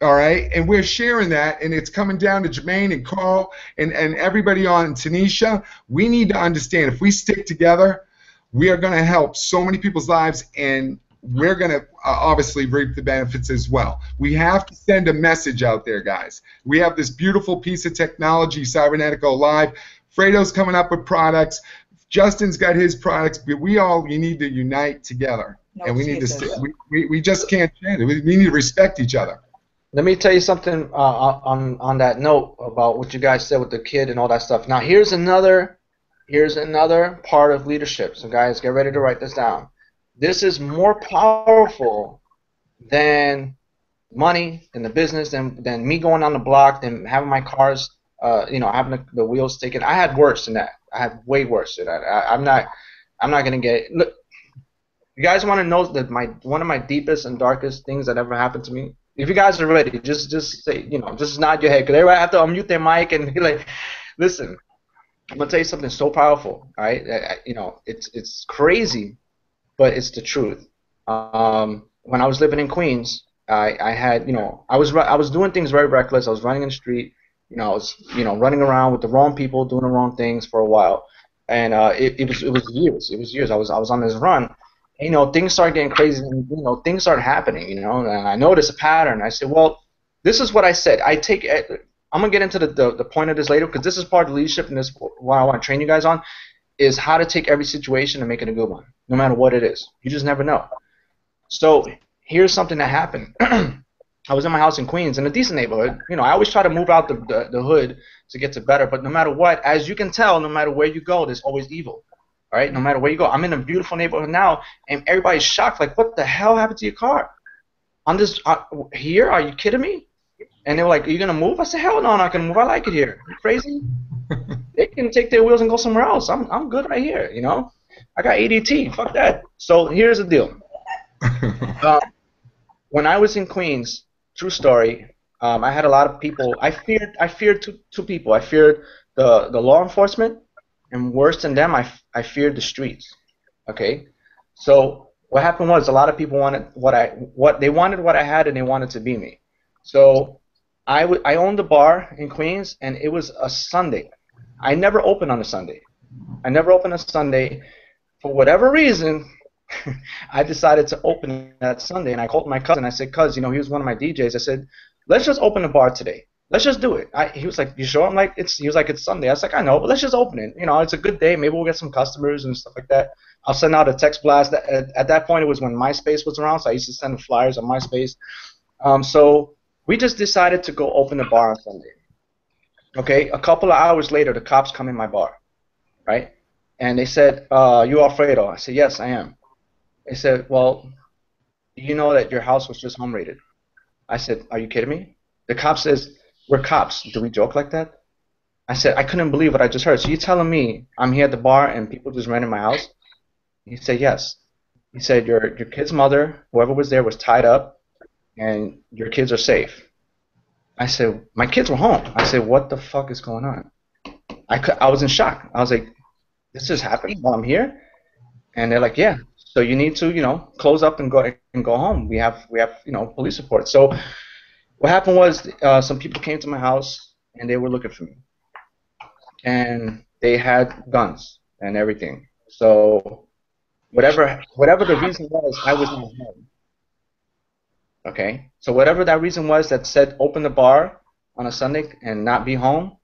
all right? And we're sharing that, and it's coming down to Jermaine and Carl and everybody on Tanisha. We need to understand if we stick together, we are going to help so many people's lives, and we're going to obviously reap the benefits as well. We have to send a message out there, guys. We have this beautiful piece of technology, Cybernetico Live. Fredo's coming up with products. Justin's got his products. But we need to unite together. No and we need to excuses. we just can't change it. We need to respect each other. Let me tell you something on that note about what you guys said with the kid and all that stuff. Now, here's another part of leadership. So, guys, get ready to write this down. This is more powerful than money in the business, than me going on the block, than having my cars, you know, having the wheels taken. I had worse than that. I had way worse than that. I'm not gonna get it. Look, you guys want to know that one of my deepest and darkest things that ever happened to me? If you guys are ready, just say, you know, just nod your head, because everybody have to unmute their mic and be like, listen, I'm gonna tell you something so powerful. All right, you know, it's crazy. But it's the truth. When I was living in Queens, I had, I was doing things very reckless. I was running in the street, I was, running around with the wrong people, doing the wrong things for a while, and it was years. It was years. I was on this run. Things started getting crazy, and things started happening. And I noticed a pattern. I said, well, this is what I said. I'm gonna get into the point of this later because this is part of leadership, and this is what I want to train you guys on is how to take every situation and make it a good one, no matter what it is. You just never know. So here's something that happened. I was in my house in Queens, in a decent neighborhood. I always try to move out the hood to get to better. But no matter what, as you can tell, no matter where you go, there's always evil. All right? No matter where you go. I'm in a beautiful neighborhood now, and everybody's shocked. Like, what the hell happened to your car? I'm just here? Are you kidding me? And they were like, are you going to move? I said, hell no, I'm not going to move. I like it here. You crazy? They can take their wheels and go somewhere else. I'm good right here, I got ADT. Fuck that. So here's the deal. When I was in Queens, true story, I had a lot of people. I feared two people. I feared the law enforcement, and worse than them, I feared the streets. Okay, so what happened was a lot of people wanted what I had, and they wanted to be me. So I owned a bar in Queens, and it was a Sunday. I never opened on a Sunday. For whatever reason. I decided to open that Sunday, and I called my cousin. I said, "Cuz, he was one of my DJs." I said, "Let's just open the bar today. Let's just do it." He was like, "You sure?" I'm like, He was like, "It's Sunday." I was like, "I know, but let's just open it. It's a good day. Maybe we'll get some customers and stuff like that." I'll send out a text blast. At that point, it was when MySpace was around, so I used to send flyers on MySpace. So we just decided to go open the bar on Sunday. Okay, a couple of hours later, the cops come in my bar, right? And they said, "You Alfredo?" I said, "Yes, I am." They said, "Well, you know that your house was just home raided." I said, "Are you kidding me?" The cop says, "We're cops. Do we joke like that?" I said, "I couldn't believe what I just heard. So you're telling me I'm here at the bar and people just ran in my house?" He said, "Yes." He said, your kid's mother, whoever was there, was tied up, and your kids are safe." I said, "My kids were home." I said, "What the fuck is going on?" I was in shock. I was like, "This is happening while I'm here?" And they're like, "Yeah. So you need to, close up and go home. We have, police support." So what happened was some people came to my house and they were looking for me, and they had guns and everything. So whatever the reason was, I was not home. Okay. So whatever that reason was that said open the bar on a Sunday and not be home,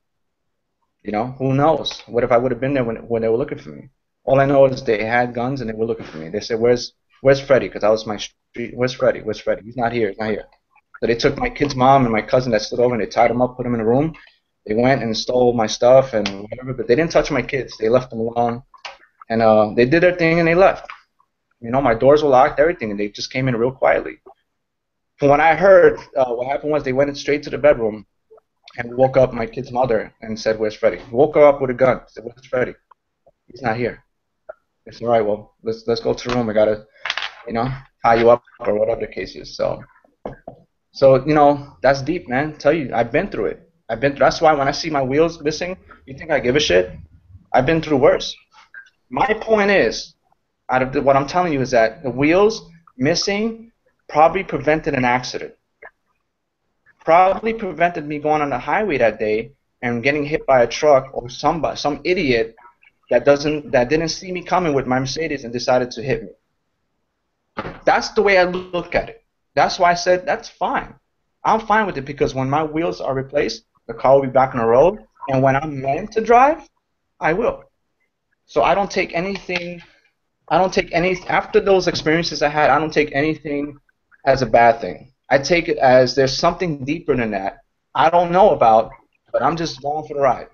who knows? What if I would have been there when they were looking for me? All I know is they had guns and they were looking for me. They said, "Where's Freddie?" Because I was my street. "Where's Freddie? Where's Freddie? He's not here. He's not here." So they took my kid's mom and my cousin that stood over and they tied him up, put him in a room. They went and stole my stuff and whatever, but they didn't touch my kids. They left them alone, and they did their thing and they left. My doors were locked, everything, and they just came in real quietly. From what I heard, what happened was they went straight to the bedroom and woke up my kid's mother and said, "Where's Freddie?" Woke her up with a gun. Said, "Where's Freddie?" "He's not here." I said, "All right, well, let's go to the room. I gotta, tie you up or whatever the case is." So that's deep, man. Tell you, I've been through it. That's why when I see my wheels missing, you think I give a shit? I've been through worse. My point is, what I'm telling you is that the wheels missing probably prevented an accident. Probably prevented me going on the highway that day and getting hit by a truck or some idiot that didn't see me coming with my Mercedes and decided to hit me. That's the way I look at it. That's why I said that's fine. I'm fine with it because when my wheels are replaced, the car will be back on the road, and when I'm meant to drive, I will. So I don't take anything. After those experiences I had, I don't take anything as a bad thing. I take it as there's something deeper than that I don't know about, but I'm just going for the ride.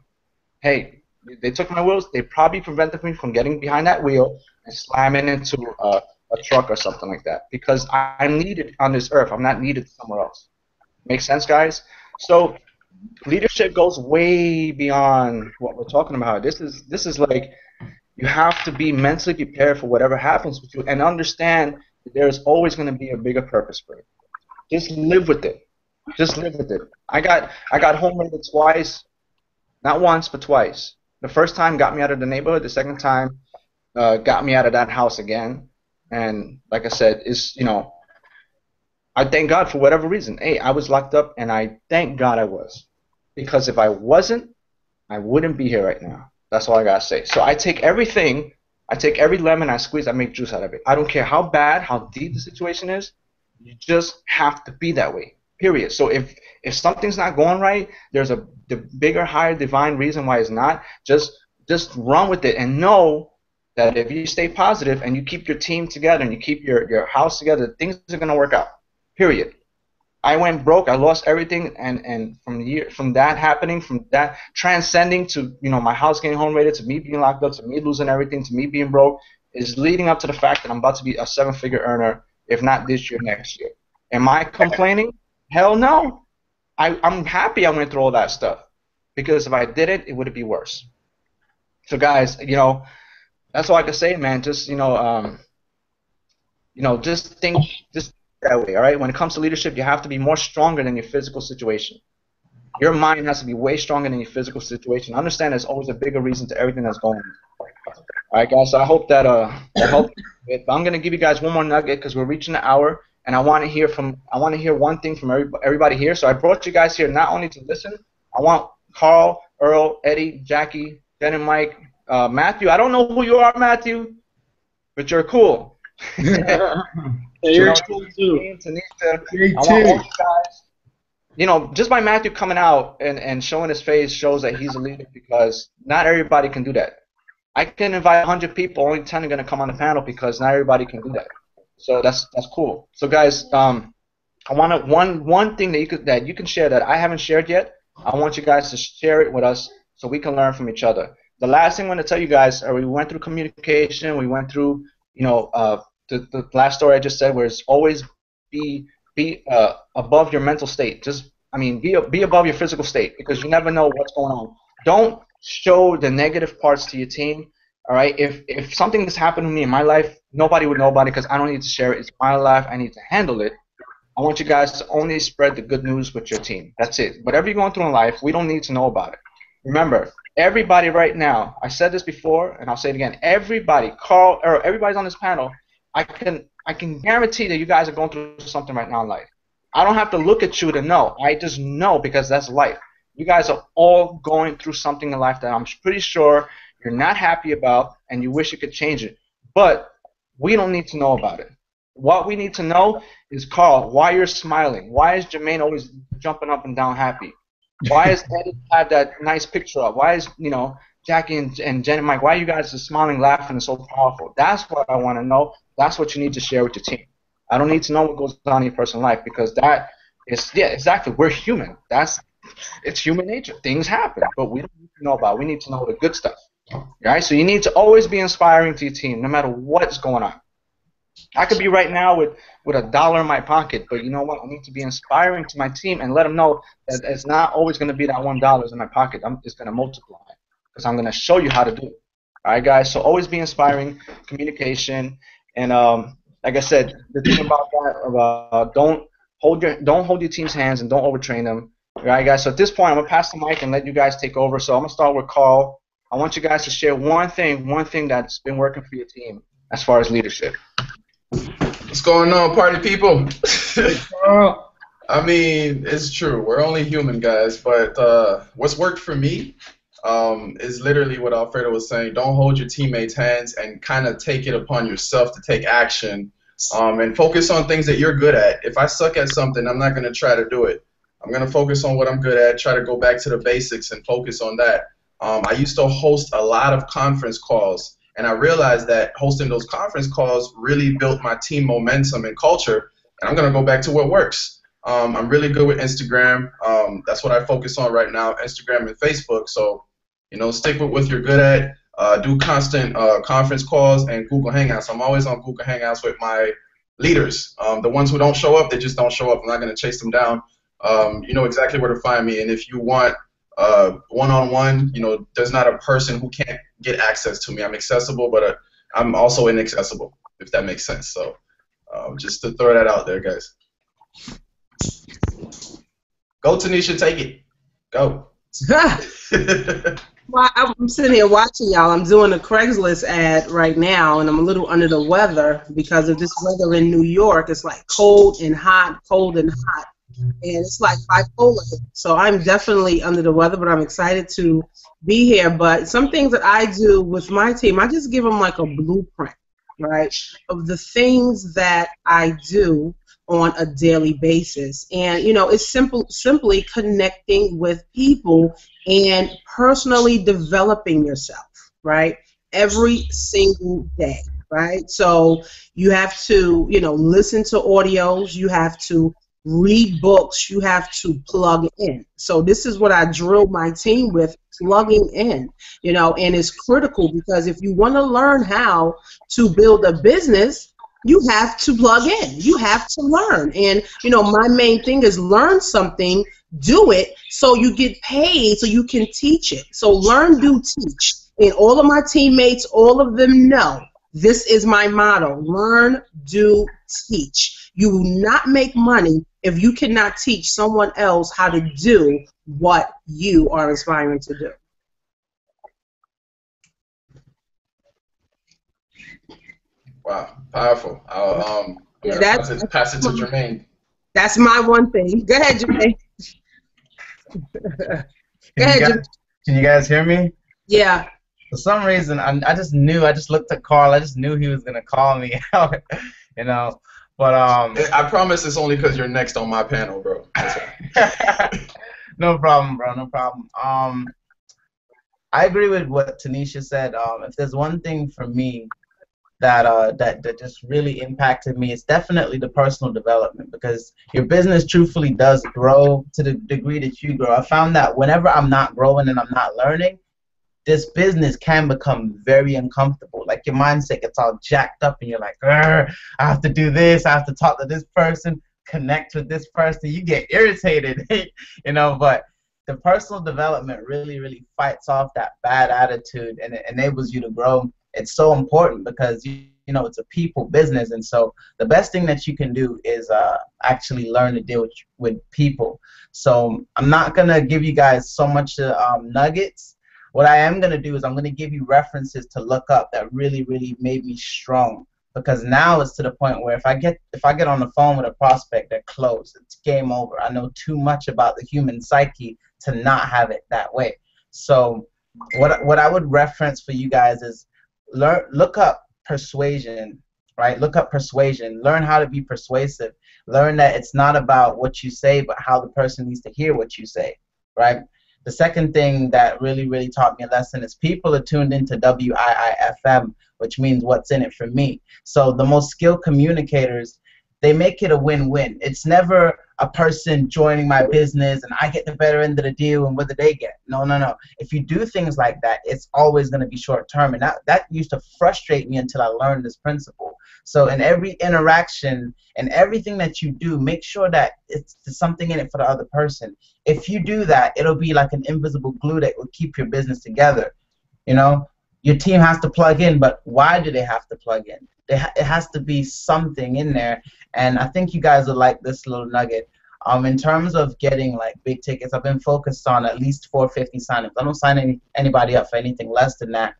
Hey, they took my wheels. They probably prevented me from getting behind that wheel and slamming into a truck or something like that because I'm needed on this earth. I'm not needed somewhere else. Make sense, guys? So leadership goes way beyond what we're talking about. This is like you have to be mentally prepared for whatever happens with you and understand that there's always going to be a bigger purpose for it. Just live with it. Just live with it. I got home raided twice, not once but twice. The first time got me out of the neighborhood. The second time got me out of that house again. and like I said, I thank God for whatever reason. Hey, I was locked up, and I thank God I was, because if I wasn't, I wouldn't be here right now. That's all I gotta say. So I take everything, I take every lemon, I squeeze, I make juice out of it. I don't care how bad, how deep the situation is. You just have to be that way. Period. So if something's not going right, there's the bigger, higher, divine reason why it's not. Just run with it and know that if you stay positive and you keep your team together and you keep your house together, things are gonna work out. Period. I went broke. I lost everything, and from that happening, from that transcending to my house getting home raided, to me being locked up, to me losing everything, to me being broke, is leading up to the fact that I'm about to be a 7-figure earner, if not this year, next year. Am I complaining? Hell no. I'm happy I went through all that stuff, because if I didn't, it would be worse. So guys, that's all I can say, man. Just just think that way, all right? When it comes to leadership, you have to be more stronger than your physical situation. Your mind has to be way stronger than your physical situation. Understand there's always a bigger reason to everything that's going on. All right, guys, so I hope that helped. But I'm going to give you guys one more nugget, because we're reaching the hour, and I want to hear one thing from everybody here. So I brought you guys here not only to listen. I want Carl, Earl, Eddie, Jackie, Jen and Mike, Matthew. I don't know who you are, Matthew, but you're cool. You're cool too. Tanisha, I want all you guys. Just by Matthew coming out and showing his face shows that he's a leader, because not everybody can do that. I can invite 100 people, only 10 are going to come on the panel, because not everybody can do that. So that's cool. So guys, I want one thing that you can share that I haven't shared yet. I want you guys to share it with us so we can learn from each other. The last thing I want to tell you guys, we went through communication, we went through, the last story I just said, where it's always be above your mental state. Be above your physical state, because you never know what's going on. Don't show the negative parts to your team. All right. If something has happened to me in my life, nobody would know about it, because I don't need to share it. It's my life. I need to handle it. I want you guys to only spread the good news with your team. That's it. Whatever you're going through in life, we don't need to know about it. Remember, everybody right now, I said this before, and I'll say it again. Everybody, Carl, or everybody's on this panel, I can guarantee that you guys are going through something right now in life. I don't have to look at you to know. I just know, because that's life. You guys are all going through something in life that I'm pretty sure you're not happy about, and you wish you could change it. But we don't need to know about it. What we need to know is, Carl, why you're smiling. Why is Jermaine always jumping up and down happy? Why is Eddie had that nice picture up? Why is, Jackie and Jen and Mike, why are you guys are smiling, laughing, and so powerful? That's what I want to know. That's what you need to share with your team. I don't need to know what goes on in your personal life, because that is, exactly. We're human. It's human nature. Things happen, but we don't need to know about it. We need to know the good stuff. All right? So you need to always be inspiring to your team, no matter what's going on. I could be right now with $1 in my pocket, but you know what? I need to be inspiring to my team and let them know that it's not always going to be that $1 in my pocket. It's going to multiply, because I'm going to show you how to do it. All right, guys? So always be inspiring, communication, and like I said, the thing about that, don't hold your team's hands and don't overtrain them. All right, guys? So at this point, I'm going to pass the mic and let you guys take over. So I'm going to start with Carl. I want you guys to share one thing that's been working for your team as far as leadership. What's going on, party people? I mean, it's true. We're only human, guys. But what's worked for me is literally what Alfredo was saying. Don't hold your teammates' hands, and kind of take it upon yourself to take action, and focus on things that you're good at. If I suck at something, I'm not going to try to do it. I'm going to focus on what I'm good at, try to go back to the basics and focus on that. I used to host a lot of conference calls, and I realized that hosting those conference calls really built my team momentum and culture, and I'm going to go back to what works. I'm really good with Instagram. That's what I focus on right now, Instagram and Facebook. So, stick with what you're good at. Do constant conference calls and Google Hangouts. I'm always on Google Hangouts with my leaders. The ones who don't show up, they just don't show up. I'm not going to chase them down. You know exactly where to find me. And if you want one-on-one, there's not a person who can't get access to me. I'm accessible, but I'm also inaccessible, if that makes sense. So just to throw that out there, guys. Go, Tanisha, take it. Go. Well, I'm sitting here watching y'all. I'm doing a Craigslist ad right now, and I'm a little under the weather because of this weather in New York. It's like cold and hot, and it's like bipolar. So I'm definitely under the weather, but I'm excited to be here. But some things that I do with my team, I just give them like a blueprint, right, of the things that I do on a daily basis. And, it's simply connecting with people and personally developing yourself, right, every single day, right? So you have to, listen to audios, you have to read books, you have to plug in. So this is what I drill my team with, plugging in, and it's critical because if you want to learn how to build a business, you have to plug in. You have to learn. And, my main thing is learn something, do it, so you get paid so you can teach it. So learn, do, teach. And all of my teammates, all of them know this is my motto: learn, do, teach. You will not make money if you cannot teach someone else how to do what you are aspiring to do. Wow, powerful. I'll pass it to Jermaine. That's my one thing. Go ahead, Jermaine. Can you guys hear me? Yeah. For some reason, I just looked at Carl. I just knew he was gonna call me out, But I promise it's only because you're next on my panel, bro. That's right. No problem, bro. No problem. I agree with what Tanisha said. If there's one thing for me that just really impacted me, it's definitely the personal development, because your business truthfully does grow to the degree that you grow. I found that whenever I'm not growing and I'm not learning, this business can become very uncomfortable. Like your mindset gets all jacked up and you're like, I have to do this, I have to talk to this person, connect with this person. You get irritated, but the personal development really, really fights off that bad attitude and it enables you to grow. It's so important because, it's a people business. And so the best thing that you can do is actually learn to deal with people. So I'm not going to give you guys so much nuggets. What I am going to do is I'm going to give you references to look up that really, really made me strong. Because now it's to the point where if I get on the phone with a prospect, they're closed. It's game over. I know too much about the human psyche to not have it that way. So what I would reference for you guys is look up persuasion, right? Look up persuasion. Learn how to be persuasive. Learn that it's not about what you say, but how the person needs to hear what you say, right? The second thing that really, really taught me a lesson is people are tuned into WIIFM, which means what's in it for me. So the most skilled communicators, they make it a win-win. It's never a person joining my business and I get the better end of the deal and what do they get? No. If you do things like that, it's always going to be short-term. And that used to frustrate me until I learned this principle. So in every interaction and everything that you do, make sure that it's something in it for the other person. If you do that, it'll be like an invisible glue that will keep your business together. Your team has to plug in, but why do they have to plug in? It has to be something in there, and I think you guys will like this little nugget. In terms of getting like big tickets, I've been focused on at least 450 signups. I don't sign anybody up for anything less than that.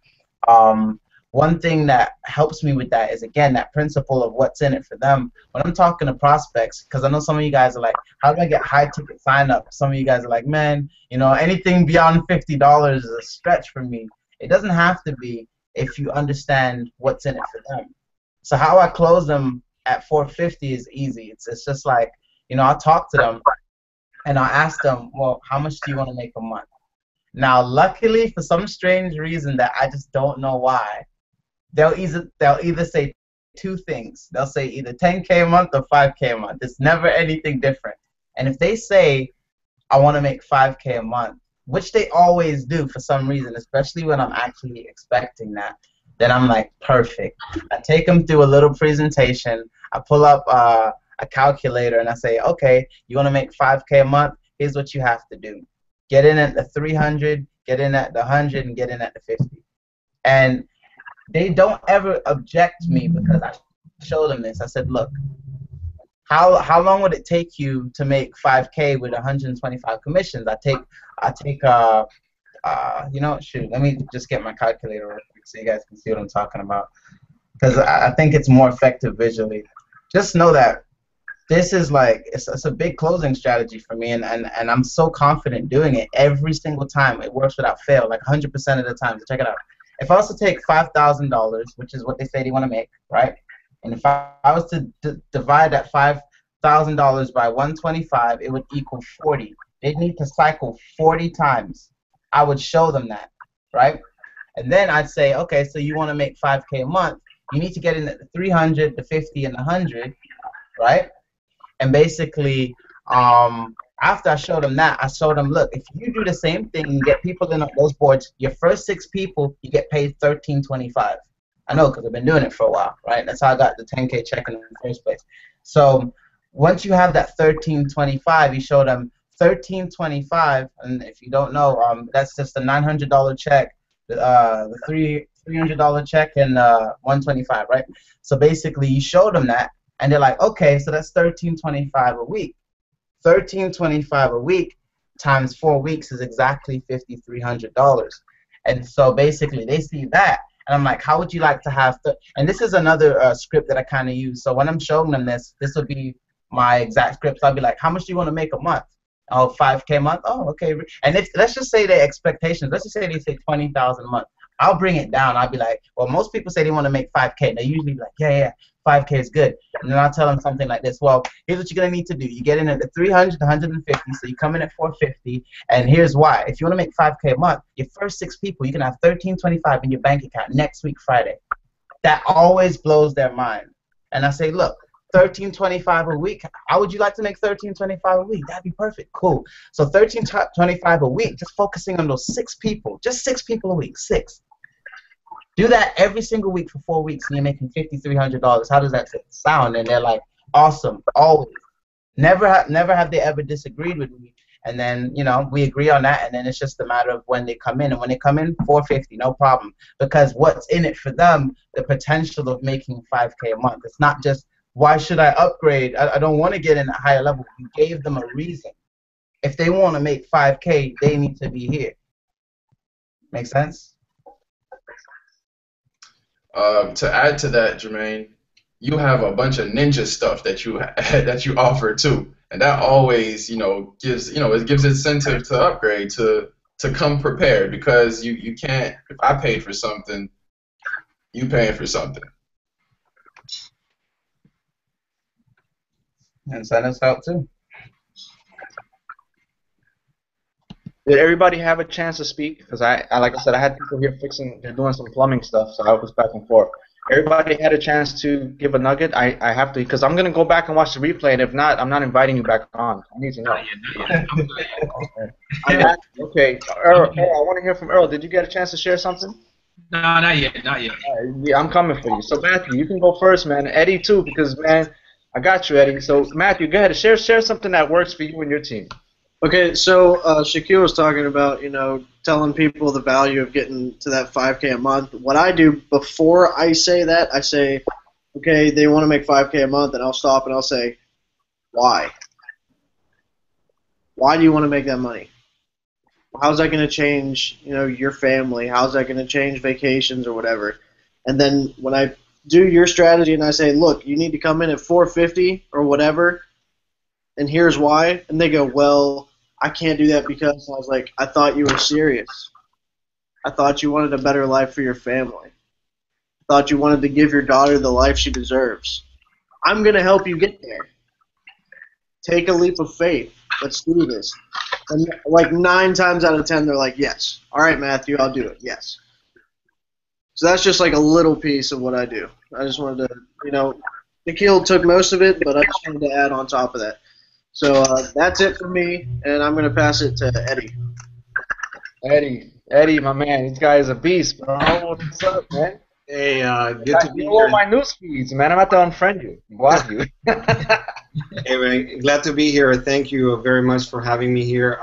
One thing that helps me with that is, again, that principle of what's in it for them. When I'm talking to prospects, because I know some of you guys are like, how do I get high ticket sign up? Some of you guys are like, man, anything beyond $50 is a stretch for me. It doesn't have to be if you understand what's in it for them. So how I close them at 450 is easy. It's just like, I'll talk to them and I'll ask them, well, how much do you want to make a month? Now, luckily, for some strange reason that I just don't know why, they'll either say two things. They'll say either 10K a month or 5K a month. It's never anything different. And if they say, I want to make 5K a month, which they always do for some reason, especially when I'm actually expecting that, then I'm like, perfect. I take them through a little presentation. I pull up a calculator and I say, okay, you want to make 5K a month? Here's what you have to do. Get in at the 300, get in at the 100, and get in at the 50. And they don't ever object me because I show them this. I said, look, how long would it take you to make 5K with 125 commissions? I take you know, shoot, let me just get my calculator real quick so you guys can see what I'm talking about. Because I think it's more effective visually. Just know that this is like, it's a big closing strategy for me, and I'm so confident doing it every single time. It works without fail, like 100% of the time. So check it out. If I was to take $5,000, which is what they say they want to make, right? And if I was to divide that $5,000 by 125, it would equal 40. They'd need to cycle 40 times. I would show them that, right? And then I'd say, okay, so you want to make 5K a month. You need to get in at the 300, the 50, and the 100, right? And basically, after I showed them that, I showed them, look, if you do the same thing and get people in those boards, your first 6 people, you get paid $13.25. I know, because I've been doing it for a while, right? That's how I got the 10K check in the first place. So once you have that $13.25, you show them $13.25, and if you don't know, that's just a $900 check, the $300 check, and $125, right? So basically, you show them that, and they're like, okay, so that's $13.25 a week. $13.25 a week times 4 weeks is exactly $5,300. And so basically, they see that, and I'm like, how would you like to have and this is another script that I kind of use. So when I'm showing them this would be my exact script. So I'll be like, how much do you want to make a month? Oh, 5K a month? Oh, okay. And if, let's just say their expectations, let's just say they say 20,000 a month. I'll bring it down. I'll be like, well, most people say they want to make 5K. They usually be like, yeah, 5K is good. And then I'll tell them something like this. Well, here's what you're going to need to do. You get in at the 300 to 150, so you come in at 450. And here's why. If you want to make 5K a month, your first 6 people, you can have $13.25 in your bank account next week, Friday. That always blows their mind. And I say, look, $13.25 a week. How would you like to make $13.25 a week? That'd be perfect. Cool. So $13.25 a week, just focusing on those 6 people. Just 6 people a week. 6. Do that every single week for 4 weeks, and you're making $5,300. How does that sound? And they're like, awesome, always. Never have they ever disagreed with me. And then, you know, we agree on that, and then it's just a matter of when they come in. And when they come in, $450, no problem. Because what's in it for them, the potential of making 5K a month. It's not just, why should I upgrade? I don't want to get in a higher level. You gave them a reason. If they want to make 5K, they need to be here. Make sense? To add to that, Jermaine, you have a bunch of ninja stuff that you offer too, and that always, you know, gives incentive to upgrade, to come prepared, because you can't. If I paid for something, you paying for something. Incentives help too. Did everybody have a chance to speak? Because I like I said, I had people here they're doing some plumbing stuff, so I was back and forth. Everybody had a chance to give a nugget. I have to, because I'm gonna go back and watch the replay, and if not, I'm not inviting you back on. I need to know. Okay, Earl, I want to hear from Earl. Did you get a chance to share something? No, not yet, not yet. Yeah, I'm coming for you. So Matthew, you can go first, man. Eddie too, because man, I got you, Eddie. So Matthew, go ahead and share something that works for you and your team. Okay, so Shaquille was talking about, you know, telling people the value of getting to that 5K a month. What I do before I say that, I say, okay, they want to make 5K a month, and I'll stop and I'll say, why? Why do you want to make that money? How's that going to change, you know, your family? How's that going to change vacations or whatever? And then when I do your strategy and I say, look, you need to come in at 450 or whatever, and here's why, and they go, well, I can't do that because, I was like, I thought you were serious. I thought you wanted a better life for your family. I thought you wanted to give your daughter the life she deserves. I'm going to help you get there. Take a leap of faith. Let's do this. And like 9 times out of 10, they're like, yes. All right, Matthew, I'll do it. Yes. So that's just like a little piece of what I do. I just wanted to, you know, Nikhil took most of it, but I just wanted to add on top of that. So that's it for me, and I'm going to pass it to Eddie. Eddie, my man, this guy is a beast, bro. What's up, man? Hey, good to be here. All my news feeds, man. I'm about to unfriend you, block you. Hey, man, glad to be here. Thank you very much for having me here.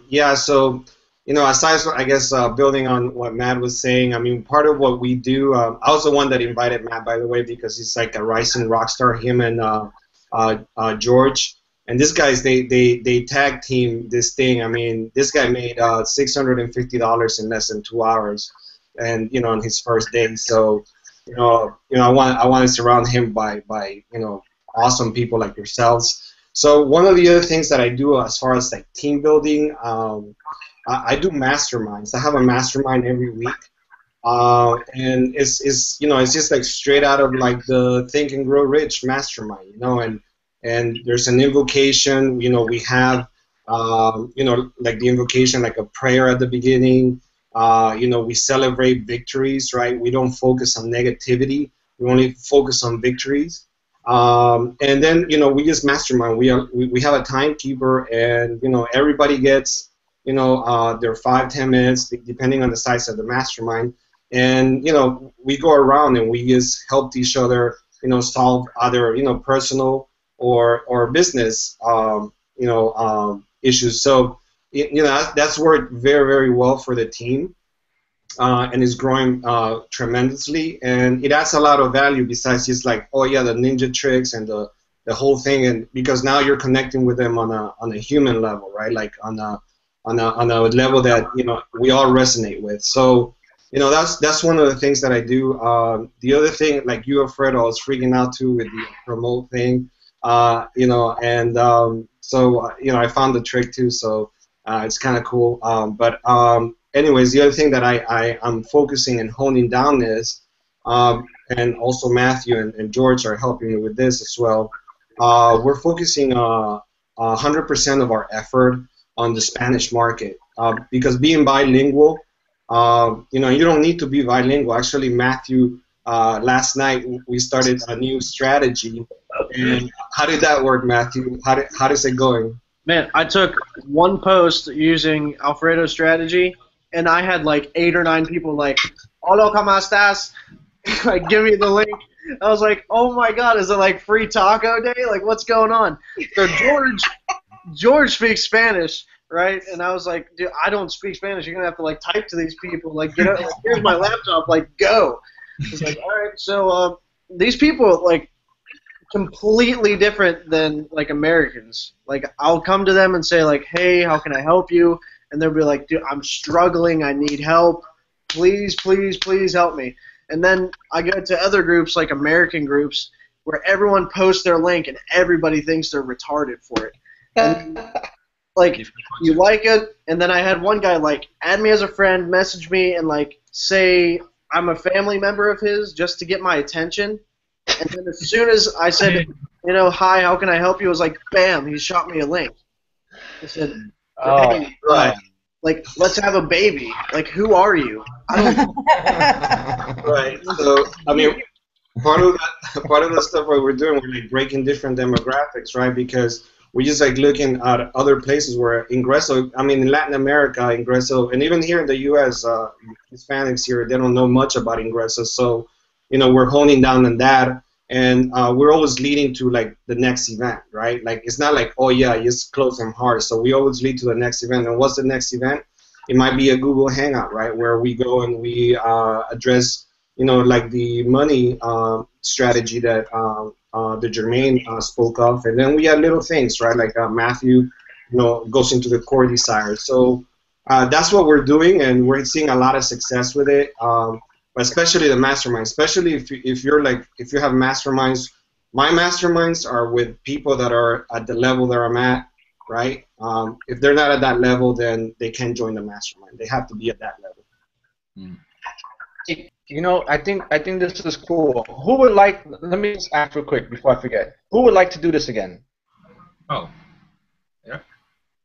Yeah, so, you know, aside from, I guess, building on what Matt was saying, I mean, part of what we do, I was the one that invited Matt, by the way, because he's like a rising rock star, him and George. And these guys, they tag team this thing. I mean, this guy made $650 in less than 2 hours, and on his first day. So, I want to surround him by awesome people like yourselves. So one of the other things that I do as far as like team building, I do masterminds. I have a mastermind every week. And it's just like straight out of like the Think and Grow Rich mastermind, and there's an invocation, we have, like the invocation, like a prayer at the beginning, we celebrate victories, right? We don't focus on negativity, we only focus on victories. And then, we just mastermind. We have a timekeeper, and, everybody gets, their 5-10 minutes, depending on the size of the mastermind. And, we go around and we just help each other, solve other, personal or business, issues. So, that's worked very, very well for the team, and is growing tremendously. And it adds a lot of value besides just like, oh yeah, the ninja tricks and the whole thing. And because now you're connecting with them on a human level, right? Like on a level that we all resonate with. So. That's one of the things that I do. The other thing, like you, Alfredo, I was freaking out too with the promote thing, and so I found the trick too, so it's kind of cool. But anyways, the other thing that I'm focusing and honing down is, and also Matthew and George are helping me with this as well. We're focusing 100% of our effort on the Spanish market, because being bilingual. You don't need to be bilingual. Actually, Matthew, last night we started a new strategy. And how did that work, Matthew? How is it going? Man, I took one post using Alfredo's strategy, and I had like 8 or 9 people like, "Hola, ¿cómo estás?" Like, give me the link. I was like, "Oh my God, is it like free taco day? Like, what's going on?" So George speaks Spanish. Right, and I was like, dude, I don't speak Spanish. You're gonna have to like type to these people. Like, get out, like, here's my laptop. Like, go. It's like, all right. So these people like completely different than like Americans. Like, I'll come to them and say like, hey, how can I help you? And they'll be like, dude, I'm struggling. I need help. Please, please, please help me. And then I go to other groups like American groups where everyone posts their link and everybody thinks they're retarded for it. And, like, you like it, and then I had one guy, like, add me as a friend, message me, and, like, say I'm a family member of his just to get my attention. And then as soon as I said, hi, how can I help you, it was like, bam, he shot me a link. He said, hey, like, let's have a baby. Like, who are you? I don't Right. So, I mean, part of the stuff that we're doing, we're, like, breaking different demographics, right, because we're just like looking at other places where Ingreso, I mean, in Latin America, Ingreso, and even here in the U.S., Hispanics here, they don't know much about Ingreso. So, we're honing down on that, and we're always leading to like the next event, right? Like, it's not like, oh yeah, just close them hard. So we always lead to the next event. And what's the next event? It might be a Google Hangout, right, where we go and we address, like the money strategy that the Jermaine spoke of, and then we have little things, right? Like Matthew, goes into the core desire. So that's what we're doing, and we're seeing a lot of success with it. Especially the mastermind. Especially if you have masterminds. My masterminds are with people that are at the level that I'm at, right? If they're not at that level, then they can't join the mastermind. They have to be at that level. Mm. I think this is cool. Who would like? Let me just ask real quick before I forget. Who would like to do this again? Oh, yeah.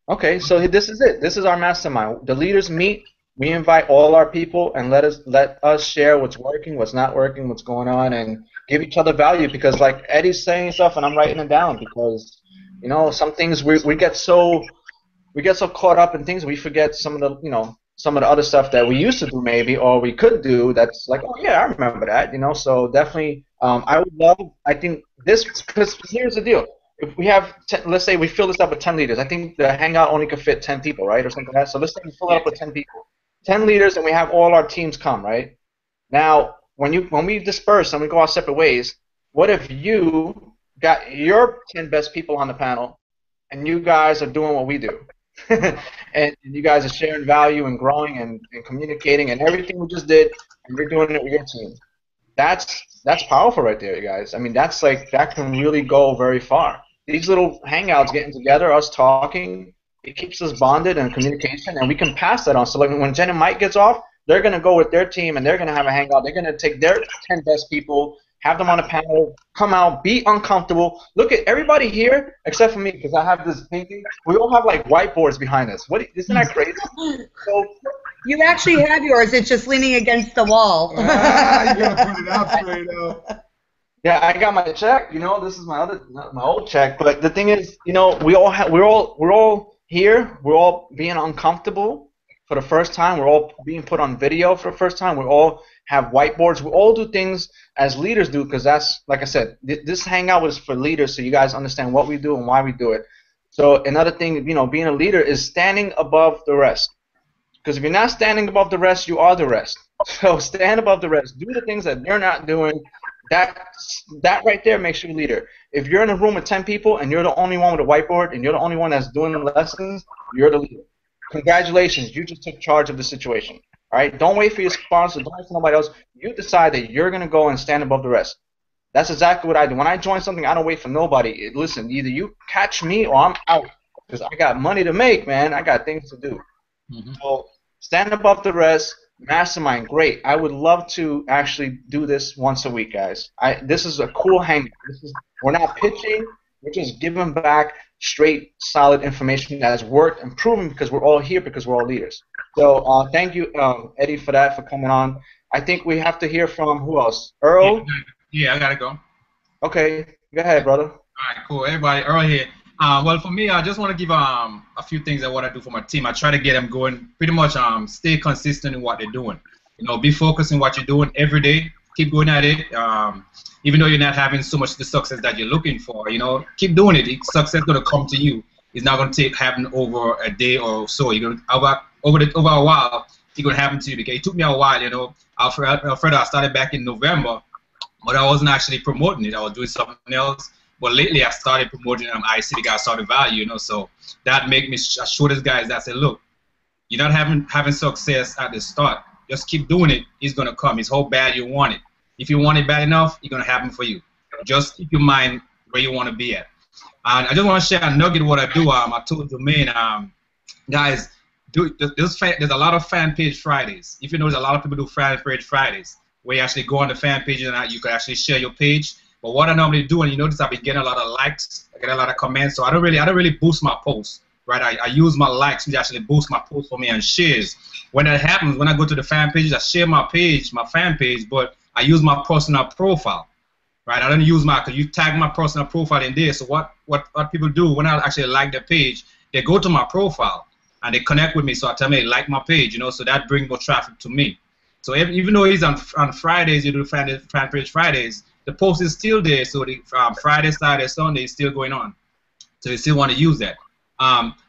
Okay, so this is it. This is our mastermind. The leaders meet. We invite all our people and let us share what's working, what's not working, what's going on, and give each other value. Because like Eddie's saying stuff, and I'm writing it down because some things we get so caught up in things we forget some of the other stuff that we used to do maybe, or we could do that's like, oh yeah, I remember that, so definitely I think this, because here's the deal. If we have, let's say we fill this up with 10 leaders, I think the Hangout only could fit 10 people, right, or something like that. So let's say we fill it up with 10 people, 10 leaders, and we have all our teams come, right? Now, when we disperse and we go our separate ways, what if you got your 10 best people on the panel, and you guys are doing what we do. And you guys are sharing value and growing and communicating and everything we just did, and you're doing it with your team. That's powerful right there, you guys. I mean, that's like, that can really go very far. These little hangouts, getting together, us talking, it keeps us bonded and communication, and we can pass that on. So like when Jen and Mike gets off, they're gonna go with their team and they're gonna have a hangout. They're gonna take their 10 best people, have them on a panel, come out, be uncomfortable. Look at everybody here, except for me, because I have this painting. We all have like whiteboards behind us. Isn't that crazy? So, you actually have yours. It's just leaning against the wall. You gotta put it up, Fredo. yeah, I got my check. You know, this is my old check. But the thing is, you know, we're all here. We're all being uncomfortable for the first time. We're all being put on video for the first time. We all have whiteboards. We all do things as leaders do, because that's, like I said, this hangout was for leaders, so you guys understand what we do and why we do it. So another thing, you know, being a leader is standing above the rest. Because if you're not standing above the rest, you are the rest. So stand above the rest. Do the things that they're not doing. That right there makes you a leader. If you're in a room with 10 people and you're the only one with a whiteboard and you're the only one that's doing the lessons, you're the leader. Congratulations, you just took charge of the situation. All right, don't wait for your sponsor, don't wait for nobody else. You decide that you're gonna go and stand above the rest. That's exactly what I do. When I join something, I don't wait for nobody. Listen, either you catch me or I'm out, because I got money to make, man. I got things to do. So stand above the rest. Mastermind, great. I would love to actually do this once a week, guys. This is a cool hangout. We're not pitching. We're just giving back straight, solid information that has worked and proven, because we're all here, because we're all leaders. So thank you, Eddie, for that, for coming on. I think we have to hear from who else? Earl? Yeah, I gotta go. Okay, go ahead, brother. All right, cool. Everybody, Earl here. Well, for me, I just want to give a few things that what I do for my team. I try to get them going, pretty much stay consistent in what they're doing. You know, be focused in what you're doing every day. Keep going at it. Even though you're not having so much the success that you're looking for, you know, keep doing it. Success is gonna come to you. It's not gonna happen over a day or so. You're gonna over a while, it's gonna happen to you. Because it took me a while, you know. Alfredo, I started back in November, but I wasn't actually promoting it. I was doing something else. But lately, I started promoting I see the guy saw the value, you know. So that made me show these guys that said, look, you're not having success at the start. Just keep doing it. It's gonna come. It's how bad you want it. If you want it bad enough, it's gonna happen for you. Just keep your mind where you want to be at. And I just want to share a nugget of what I do. I told Jermaine, guys, there's a lot of fan page Fridays. If you notice, a lot of people do fan page Fridays, where you actually go on the fan page and you can actually share your page. But what I normally do, and you notice I've been getting a lot of likes, I get a lot of comments, so I don't really boost my posts, right? I use my likes to actually boost my posts for me and shares. When that happens, when I go to the fan pages, I share my page, my fan page, but I use my personal profile, right? I don't use because you tag my personal profile in there. So what people do when I actually like the page, they go to my profile and they connect with me. So I tell me, like my page, you know, so that brings more traffic to me. So even though it's on Fridays, you do fan page Fridays, the post is still there. So the Friday, Saturday, Sunday is still going on. So you still want to use that.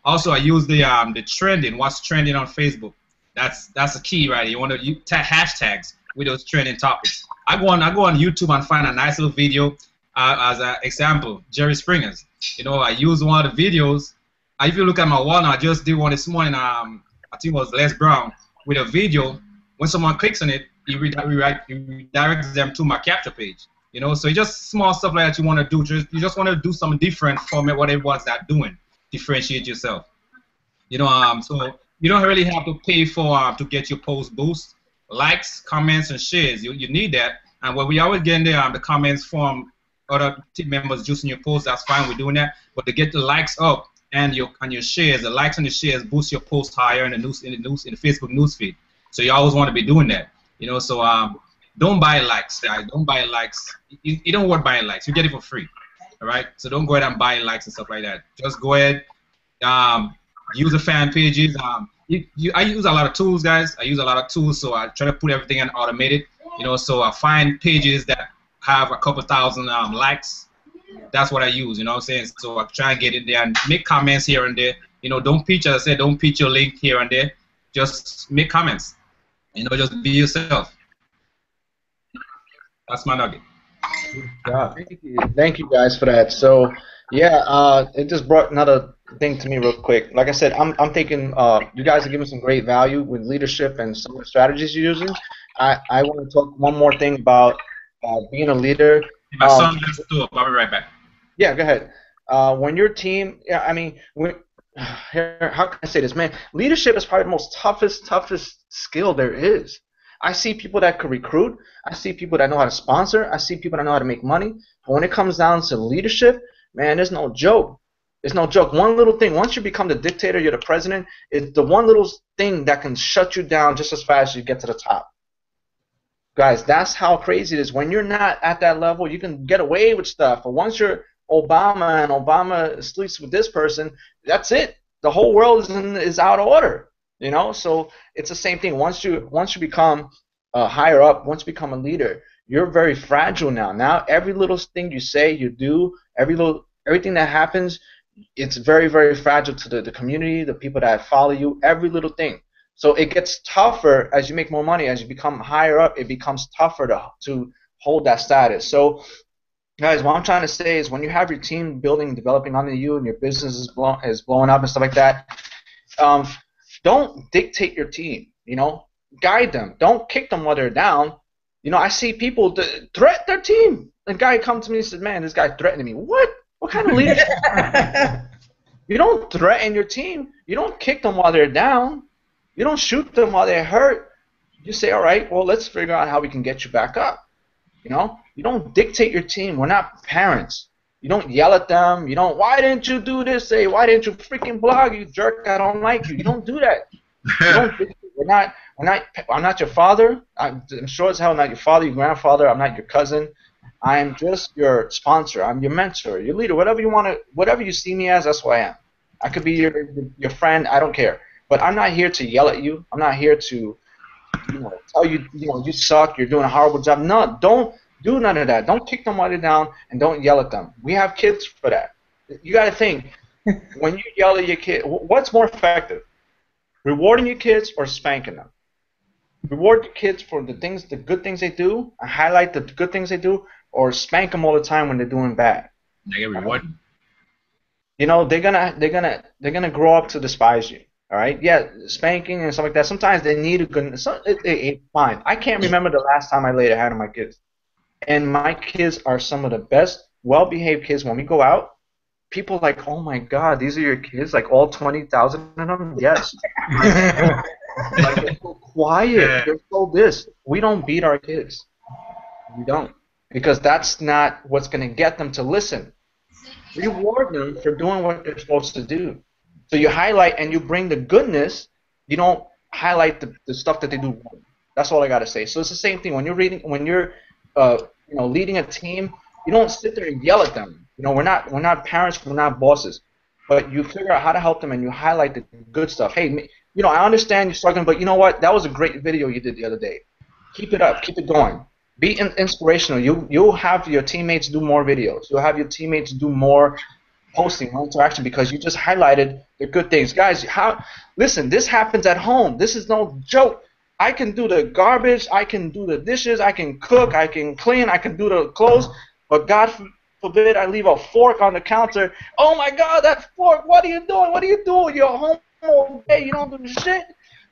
Also, I use the trending. What's trending on Facebook? That's the key, right? You want to tag hashtags with those trending topics. I go on YouTube and find a nice little video. As an example, Jerry Springer's. You know, I use one of the videos. If you look at my wall now, I just did one this morning. I think it was Les Brown with a video. When someone clicks on it, he redirects them to my capture page. You know, so it's just small stuff like that you want to do. You just want to do something different from what everyone's not doing. Differentiate yourself. You know, so you don't really have to pay for to get your post boost. Likes, comments, and shares. You need that. And when we always get the comments from other team members just in your post, that's fine. We're doing that. But to get the likes up and your shares, the likes and the shares boost your post higher in the Facebook newsfeed. So you always want to be doing that. You know, so don't buy likes, guys. Don't buy likes. You don't want buying likes. You get it for free. All right. So don't go ahead and buy likes and stuff like that. Just go ahead. Use the fan pages. I use a lot of tools, guys. I use a lot of tools, so I try to put everything in automated. You know, so I find pages that have a couple thousand likes. That's what I use. You know what I'm saying? So I try and get in there and make comments here and there. You know, don't pitch, as I said, don't pitch your link here and there. Just make comments. You know, just be yourself. That's my nugget. Thank you guys for that. So Yeah, it just brought another thing to me real quick. Like I said, I'm thinking you guys are giving some great value with leadership and some of the strategies you're using. I want to talk one more thing about being a leader. My son just threw up. I'll be right back. Yeah, go ahead. When your team, yeah, I mean, here, how can I say this, man? Leadership is probably the most toughest skill there is. I see people that could recruit. I see people that know how to sponsor. I see people that know how to make money. But when it comes down to leadership, man, there's no joke. It's no joke. One little thing, once you become the dictator, you're the president, it's the one little thing that can shut you down just as fast as you get to the top. Guys, that's how crazy it is. When you're not at that level, you can get away with stuff. But once you're Obama and Obama sleeps with this person, that's it. The whole world is out of order. You know, so it's the same thing. Once you become higher up, once you become a leader, you're very fragile now. Now every little thing you say, you do, everything that happens, it's very, very fragile to the community, the people that follow you, every little thing. So it gets tougher as you make more money, as you become higher up, it becomes tougher to hold that status. So guys, what I'm trying to say is when you have your team building, developing under you, and your business is blowing up and stuff like that, don't dictate your team, you know, guide them. Don't kick them while they're down. You know, I see people threaten their team. A guy comes to me and says, man, this guy threatening me. What? What kind of leadership? You don't threaten your team. You don't kick them while they're down. You don't shoot them while they're hurt. You say, all right, well, let's figure out how we can get you back up. You know, you don't dictate your team. We're not parents. You don't yell at them. You don't, why didn't you do this? Say, why didn't you freaking blog, you jerk? I don't like you. You don't do that. You don't, I'm not your father. I'm sure as hell not your father, your grandfather. I'm not your cousin. I'm just your sponsor. I'm your mentor, your leader, whatever you want to, whatever you see me as, that's who I am. I could be your friend. I don't care. But I'm not here to yell at you. I'm not here to, tell you, you suck. You're doing a horrible job. No, don't do none of that. Don't kick them while they're down, and don't yell at them. We have kids for that. You got to think, when you yell at your kid, what's more effective? Rewarding your kids or spanking them? Reward your kids for the good things they do, and highlight the good things they do, or spank them all the time when they're doing bad. They get rewarded. You know, they're gonna grow up to despise you. All right, yeah, spanking and stuff like that. Sometimes they need a good. Fine. I can't remember the last time I laid a hand on my kids, and my kids are some of the best, well-behaved kids. When we go out, people are like, oh my God, these are your kids, like all 20,000 of them. Yes. Like, they're so quiet. They're so this. We don't beat our kids. We don't, because that's not what's going to get them to listen. Reward them for doing what they're supposed to do. So you highlight and you bring the goodness. You don't highlight the stuff that they do wrong. That's all I gotta say. So it's the same thing when you're leading a team. You don't sit there and yell at them. You know, we're not parents. We're not bosses. But you figure out how to help them and you highlight the good stuff. Hey, I understand you're struggling, but you know what? That was a great video you did the other day. Keep it up. Keep it going. Be inspirational. You'll have your teammates do more videos. You'll have your teammates do more posting, more interaction, because you just highlighted the good things. Guys, listen, this happens at home. This is no joke. I can do the garbage, I can do the dishes, I can cook, I can clean, I can do the clothes, but God forbid I leave a fork on the counter. Oh my God, that fork, what are you doing? What are you doing? You're home all day, you don't do shit.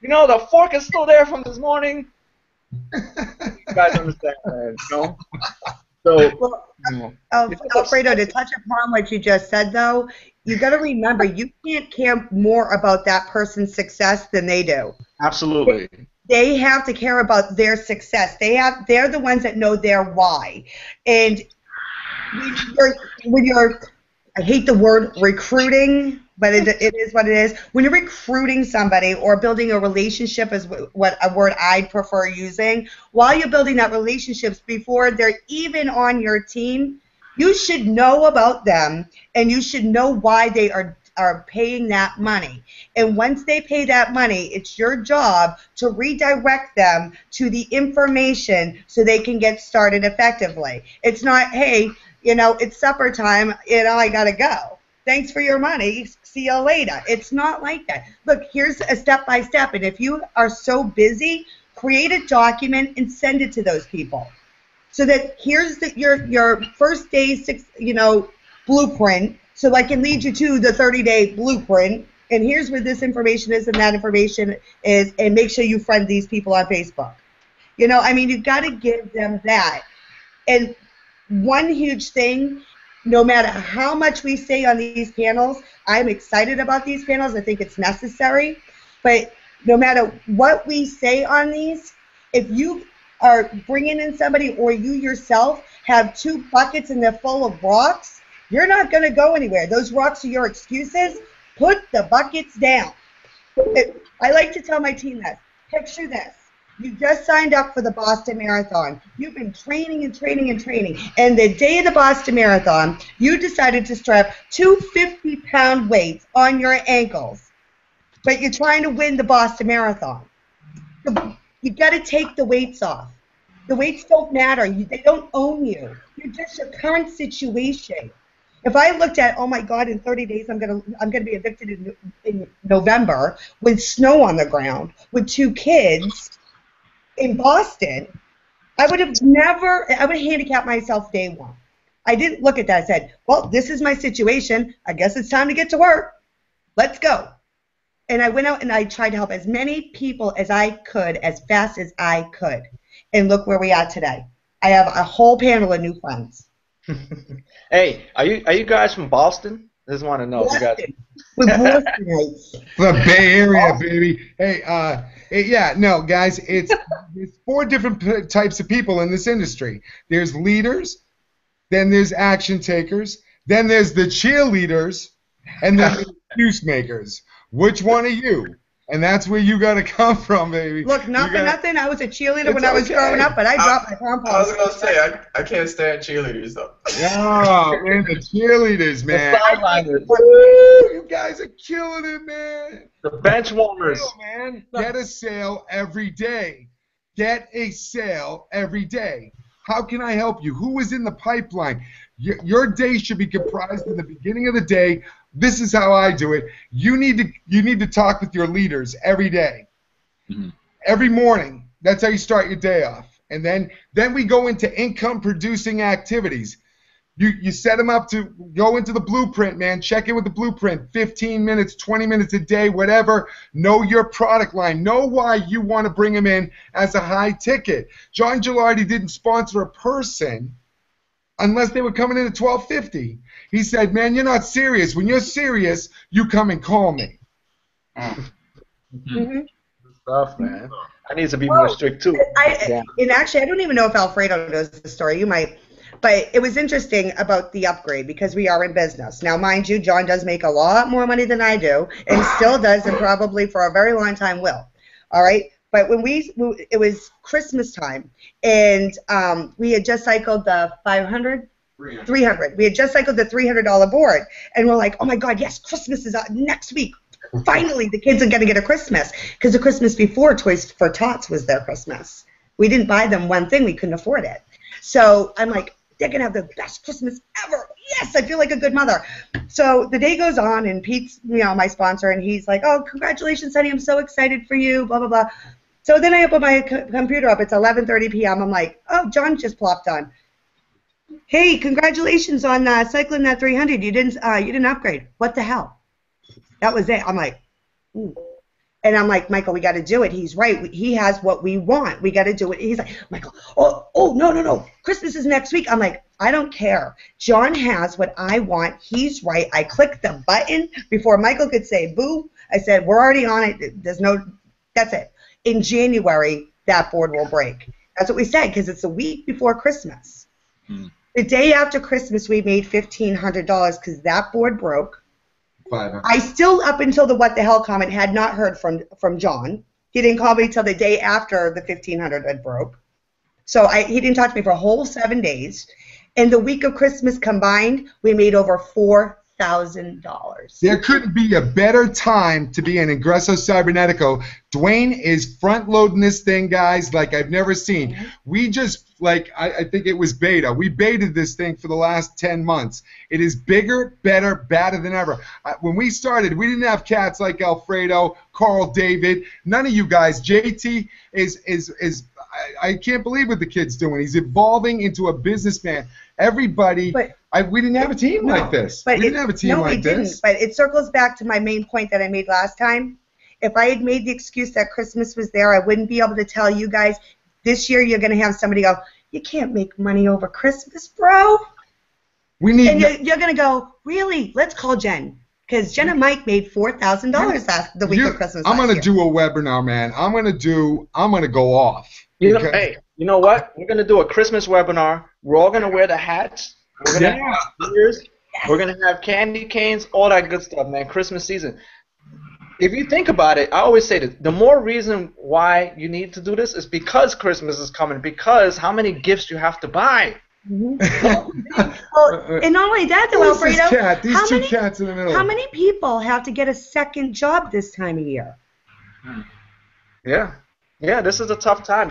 The fork is still there from this morning. You guys understand that, So, Alfredo, to touch upon what you just said, though, you got to remember you can't care more about that person's success than they do. Absolutely. They have to care about their success. They're the ones that know their why. And when you're I hate the word recruiting, but it is what it is. When you're recruiting somebody or building a relationship is what a word I'd prefer using. While you're building that relationships before they're even on your team, you should know about them and you should know why they are paying that money. And once they pay that money, it's your job to redirect them to the information so they can get started effectively. It's not, hey, it's supper time, I gotta go. Thanks for your money. See you later. It's not like that. Look, here's a step-by-step, and if you are so busy, create a document and send it to those people. So that here's your first day, blueprint, So I can lead you to the 30-day blueprint, and here's where this information is and that information is, and make sure you friend these people on Facebook. You know, I mean, you've got to give them that. And one huge thing, no matter how much we say on these panels, I'm excited about these panels. I think it's necessary. But no matter what we say on these, if you are bringing in somebody or you yourself have 2 buckets and they're full of rocks, you're not going to go anywhere. Those rocks are your excuses. Put the buckets down. I like to tell my team this. Picture this. You just signed up for the Boston Marathon. You've been training and training and training. And the day of the Boston Marathon, you decided to strap 2 50-pound weights on your ankles. But you're trying to win the Boston Marathon. You've got to take the weights off. The weights don't matter. They don't own you. You're just your current situation. If I looked at, oh my God, in 30 days I'm gonna be evicted in November with snow on the ground with 2 kids in Boston, I would handicap myself day one. I didn't look at that. I said, well, this is my situation. I guess it's time to get to work. Let's go. And I went out and I tried to help as many people as I could, as fast as I could. And look where we are today. I have a whole panel of new friends. Hey, are you guys from Boston? I just want to know if you guys. The Bay Area, baby. Hey, yeah, no, guys, it's 4 different types of people in this industry. There's leaders, then there's action takers, then there's the cheerleaders, and then there's excuse makers. Which one are you? And that's where you got to come from, baby. Look, not for nothing. I was a cheerleader when I was growing up, but I dropped my pom-poms. I was going to say, I can't stand cheerleaders, though. Oh, man, the cheerleaders, man. The sideliners. Woo, you guys are killing it, man. The bench warmers. Man. Get a sale every day. Get a sale every day. How can I help you? Who is in the pipeline? Your day should be comprised in the beginning of the day. This is how I do it. You need to talk with your leaders every day. Mm-hmm. Every morning. That's how you start your day off. And then we go into income producing activities. You set them up to go into the blueprint, man. Check in with the blueprint. 15 minutes, 20 minutes a day, whatever. Know your product line. Know why you want to bring them in as a high ticket. John Gilardi didn't sponsor a person unless they were coming in at $12.50. He said, man, you're not serious. When you're serious, you come and call me. Mm-hmm. Good stuff, man. I need to be more strict, too. And actually, I don't even know if Alfredo knows the story. You might. But it was interesting about the upgrade because we are in business. Now, mind you, John does make a lot more money than I do and still does and probably for a very long time will. All right? But when it was Christmas time, and we had just cycled the 300. We had just cycled the $300 board, and we're like, oh my God, yes, Christmas is next week. Finally, the kids are going to get a Christmas, because the Christmas before, Toys for Tots was their Christmas. We didn't buy them one thing. We couldn't afford it. So I'm like, they're going to have the best Christmas ever. Yes, I feel like a good mother. So the day goes on, and Pete's, my sponsor, and he's like, oh, congratulations, honey. I'm so excited for you, blah, blah, blah. So then I open my computer up. It's 11:30 p.m. I'm like, oh, John just plopped on. Hey, congratulations on cycling that 300. You didn't upgrade. What the hell? That was it. I'm like, ooh. And I'm like, Michael, we got to do it. He's right. He has what we want. We got to do it. He's like, Michael, oh, no. Christmas is next week. I'm like, I don't care. John has what I want. He's right. I clicked the button before Michael could say boo. I said, we're already on it. That's it. In January, that board will break. That's what we said because it's a week before Christmas. The day after Christmas, we made $1,500 because that board broke. I still, up until the what the hell comment, had not heard from John. He didn't call me till the day after the $1,500 had broke. So he didn't talk to me for a whole 7 days. And the week of Christmas combined, we made over $4,000. There couldn't be a better time to be an Ingresso Cybernetico. Dwayne is front-loading this thing, guys, like I've never seen. We just, I think it was beta. We baited this thing for the last 10 months. It is bigger, better, badder than ever. When we started, we didn't have cats like Alfredo, Carl David, none of you guys. JT is I can't believe what the kid's doing. He's evolving into a businessman. Everybody. We didn't have a team like this. We didn't have a team like this. But it circles back to my main point that I made last time. If I had made the excuse that Christmas was there, I wouldn't be able to tell you guys, this year you're going to have somebody go, you can't make money over Christmas, bro. And you're going to go, really? Let's call Jen. Because Jen and Mike made $4,000 the week of Christmas. I'm going to do a webinar, man. I'm going to go off. Hey, you know what? We're going to do a Christmas webinar. We're all going to wear the hats. We're going to have beers. We're going to have candy canes, all that good stuff, man. Christmas season. If you think about it, I always say that the more reason why you need to do this is because Christmas is coming, because how many gifts you have to buy. And not only that, though, Alfredo, these two cats in the middle. How many people have to get a second job this time of year? Yeah, this is a tough time.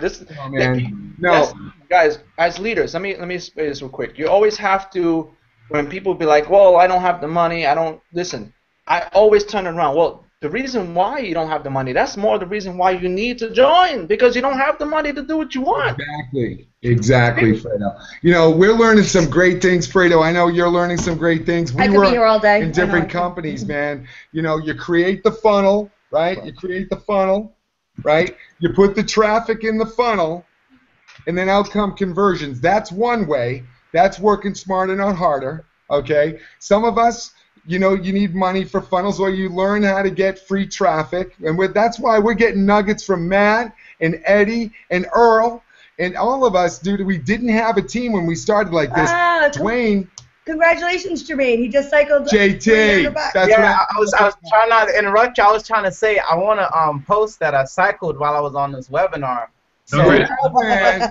Guys, as leaders, let me say this real quick. You always have to, when people be like, well, I don't have the money, listen, I always turn it around. Well, the reason why you don't have the money, that's more the reason why you need to join, because you don't have the money to do what you want. Exactly, Fredo. You know, we're learning some great things, Fredo. I know you're learning some great things. I could be here all day. In different companies, man. You know, you create the funnel, right? You create the funnel, right? You put the traffic in the funnel, and then out come conversions. That's one way. That's working smarter, not harder, okay? Some of us, you know, you need money for funnels, or you learn how to get free traffic. And that's why we're getting nuggets from Matt and Eddie and Earl and all of us, dude. We didn't have a team when we started like this. Dwayne. Congratulations, Jermaine. He just cycled. JT. I was trying not to interrupt you. I was trying to say I want to post that I cycled while I was on this webinar. So,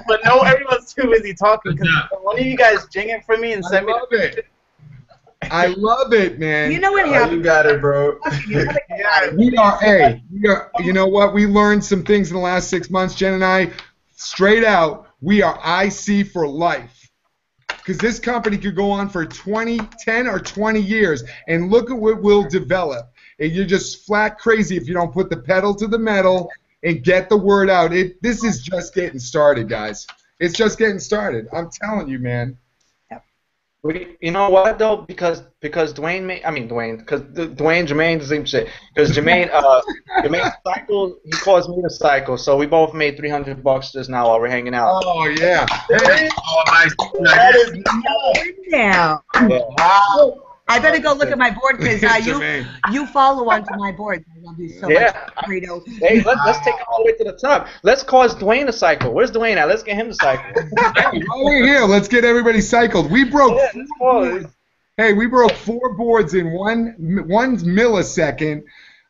but no, everyone's too busy talking. Because one of you guys jinging for me and send me. I love it, man. You know what happened? You got it, bro. We are, you know what? We learned some things in the last 6 months, Jen and I. Straight out, we are IC for life. Because this company could go on for 10 or 20 years, and look at what we'll develop. And you're just flat crazy if you don't put the pedal to the metal and get the word out. This is just getting started, guys. It's just getting started. I'm telling you, man. You know what though? Because Jermaine, the same shit. Because Jermaine cycled, he caused me to cycle, so we both made $300 just now while we're hanging out. Oh yeah. That is now. Wow. I better go look at my board because you follow onto my board. I love you so much, Fredo. Hey, let's take it all the way to the top. Let's cause Dwayne to cycle. Where's Dwayne at? Let's get him to cycle. While we're here, let's get everybody cycled. We broke. We broke 4 boards in one millisecond.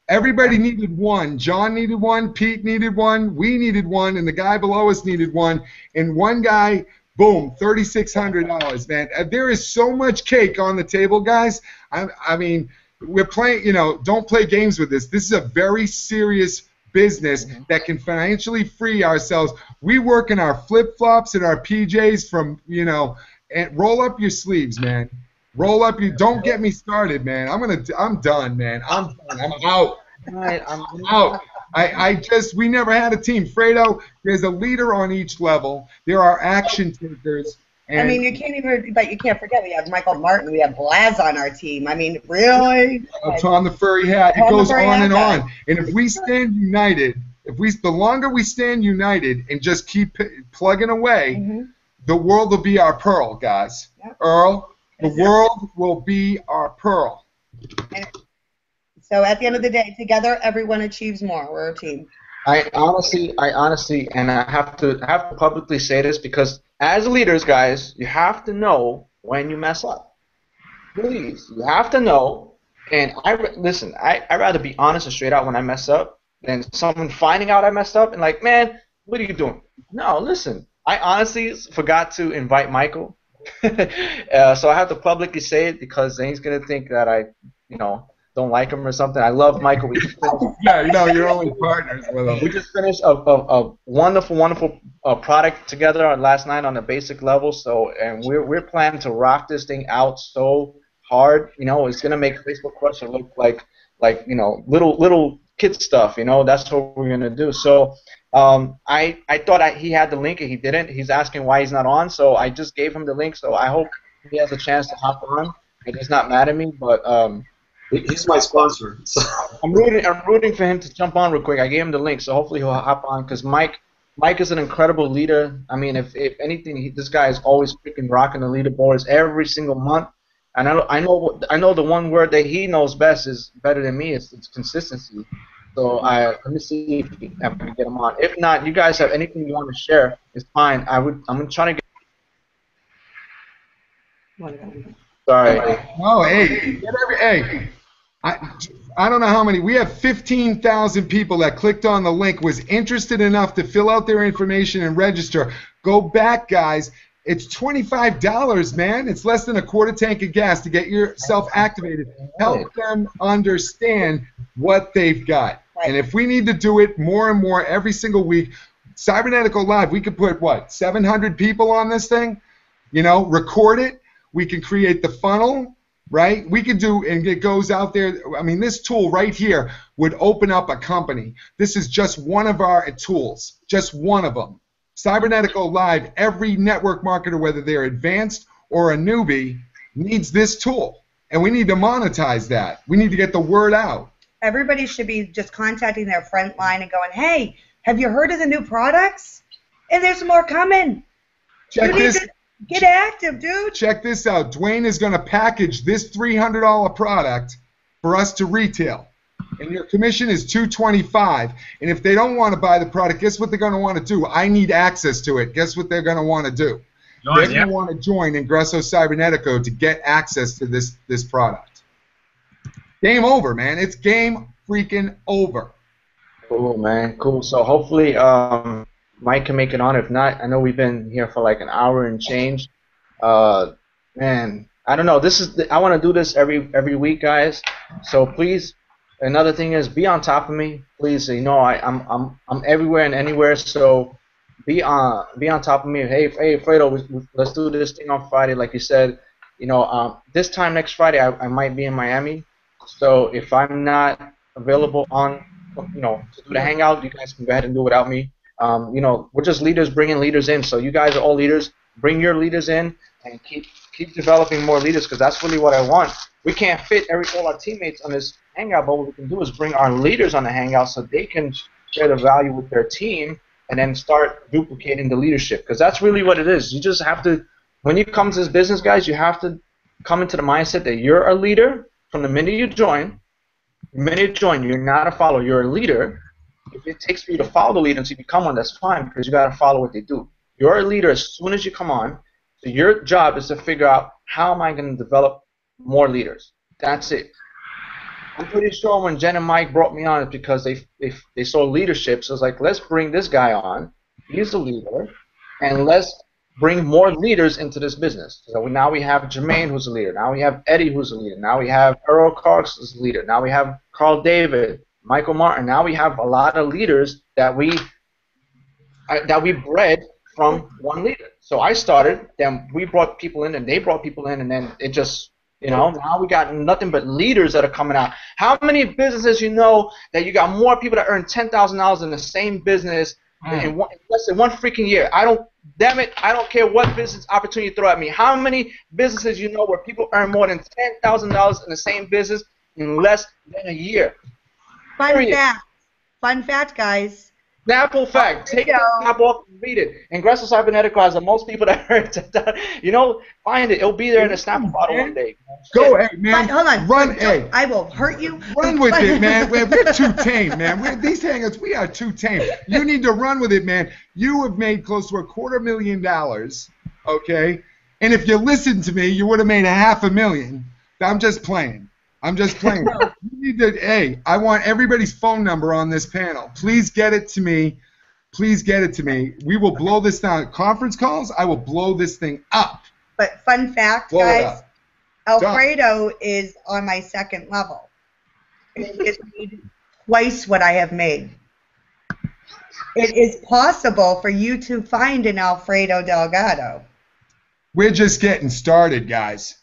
Everybody needed one. John needed one. Pete needed one. We needed one, and the guy below us needed one. And one guy. Boom, $3,600, man. There is so much cake on the table, guys. I mean, we're playing, you know, don't play games with this. This is a very serious business that can financially free ourselves. We work in our flip-flops and our PJs from, you know, and roll up your sleeves, man. Roll up your, don't get me started, man. I'm done, man. I'm done. I'm out. I'm out. We never had a team. Fredo, there's a leader on each level. There are action takers. I mean, you can't forget we have Michael Martin, we have Blaz on our team. I mean, really? Tom the Furry Hat. It goes on and on. And if we stand united, the longer we stand united and just keep plugging away, the world will be our pearl, guys. Yep. Earl, the world will be our pearl. So at the end of the day, together, everyone achieves more. We're a team. I honestly, and I have to publicly say this because as leaders, guys, you have to know when you mess up. Please, you have to know. And I'd rather be honest and straight out when I mess up than someone finding out I messed up and like, man, what are you doing? No, listen, I honestly forgot to invite Michael, so I have to publicly say it because then he's gonna think that I, don't like him or something. I love Michael. You're only partners with him. We just finished a wonderful product together last night on a basic level. So, and we're planning to rock this thing out so hard. It's gonna make Facebook Crusher look like little kid stuff. You know, that's what we're gonna do. So I thought he had the link and he didn't. He's asking why he's not on, so I just gave him the link. So I hope he has a chance to hop on and he's not mad at me. But he's my sponsor. So. I'm rooting for him to jump on real quick. I gave him the link, so hopefully he'll hop on because Mike is an incredible leader. I mean, if anything, this guy is always freaking rocking the leaderboards every single month. And I know the one word that he knows best is better than me. It's consistency. So let me see if I can get him on. If not, you guys have anything you want to share, it's fine. I'm trying to get. Sorry. Oh, hey, I don't know how many. We have 15,000 people that clicked on the link, was interested enough to fill out their information and register. Go back, guys. It's $25, man. It's less than a quarter tank of gas to get yourself activated. Help them understand what they've got. And if we need to do it more and more every single week, Cybernetical Live, we could put, what, 700 people on this thing? You know, record it. We can create the funnel, right? We could do, and it goes out there. I mean, this tool right here would open up a company. This is just one of our tools, just one of them. Cybernetical Live, every network marketer, whether they're advanced or a newbie, needs this tool. And we need to monetize that. We need to get the word out. Everybody should be just contacting their front line and going, hey, have you heard of the new products? And there's more coming. Check this. Get active, dude. Check this out. Dwayne is going to package this $300 product for us to retail. And your commission is $225. And if they don't want to buy the product, guess what they're going to want to do? I need access to it. Guess what they're going to want to do? They're going to want to join Ingresso Cybernetico to get access to this product. Game over, man. It's game freaking over. Cool, man. Cool. So hopefully Mike can make it on. If not, I know we've been here for like an hour and change. Man, I don't know. I want to do this every week, guys. So please, another thing is be on top of me, please. You know, I'm everywhere and anywhere. So be on top of me. Hey, Fredo, let's do this thing on Friday, like you said. You know, this time next Friday, I might be in Miami. So if I'm not available on, you know, to do the hangout, you guys can go ahead and do it without me. You know, we're just leaders bringing leaders in. So you guys are all leaders. Bring your leaders in and keep developing more leaders, because that's really what I want. We can't fit all our teammates on this hangout, but what we can do is bring our leaders on the hangout so they can share the value with their team and then start duplicating the leadership, because that's really what it is. You just have to, when you come to this business, guys, you have to come into the mindset that you're a leader from the minute you join. The minute you join, you're not a follower, you're a leader. If it takes for you to follow the leader until you become one, that's fine, because you got to follow what they do. You're a leader as soon as you come on. So your job is to figure out, how am I going to develop more leaders? That's it. I'm pretty sure when Jen and Mike brought me on, it's because they saw leadership. So it's like, let's bring this guy on. He's a leader, and let's bring more leaders into this business. So now we have Jermaine, who's a leader. Now we have Eddie, who's a leader. Now we have Earl Cox, who's a leader. Now we have Carl David, Michael Martin. Now we have a lot of leaders that we bred from one leader. So I started, then we brought people in, and they brought people in, and then it just, you know, now we got nothing but leaders that are coming out. How many businesses you know that you got more people that earn $10,000 in the same business in less than one freaking year? Damn it, I don't care what business opportunity you throw at me. How many businesses you know where people earn more than $10,000 in the same business in less than a year? Fun fact, guys. Snapple fact. Take that snap off and read it. Ingresso Cybernetico has the most people that earn $10,000. You know, find it. It'll be there in a Snapple bottle one day. Go, hey, man. Hold on. Run, hey. I will hurt you. Run with it, man. We're too tame, man. These hangouts, we are too tame. You need to run with it, man. You have made close to $250,000, okay? And if you listened to me, you would have made $500,000. I'm just playing. You need to, hey, I want everybody's phone number on this panel. Please get it to me. We will blow this down. Conference calls, I will blow this thing up. But fun fact, guys, Alfredo is on my second level. He has made twice what I have made. It is possible for you to find an Alfredo Delgado. We're just getting started, guys.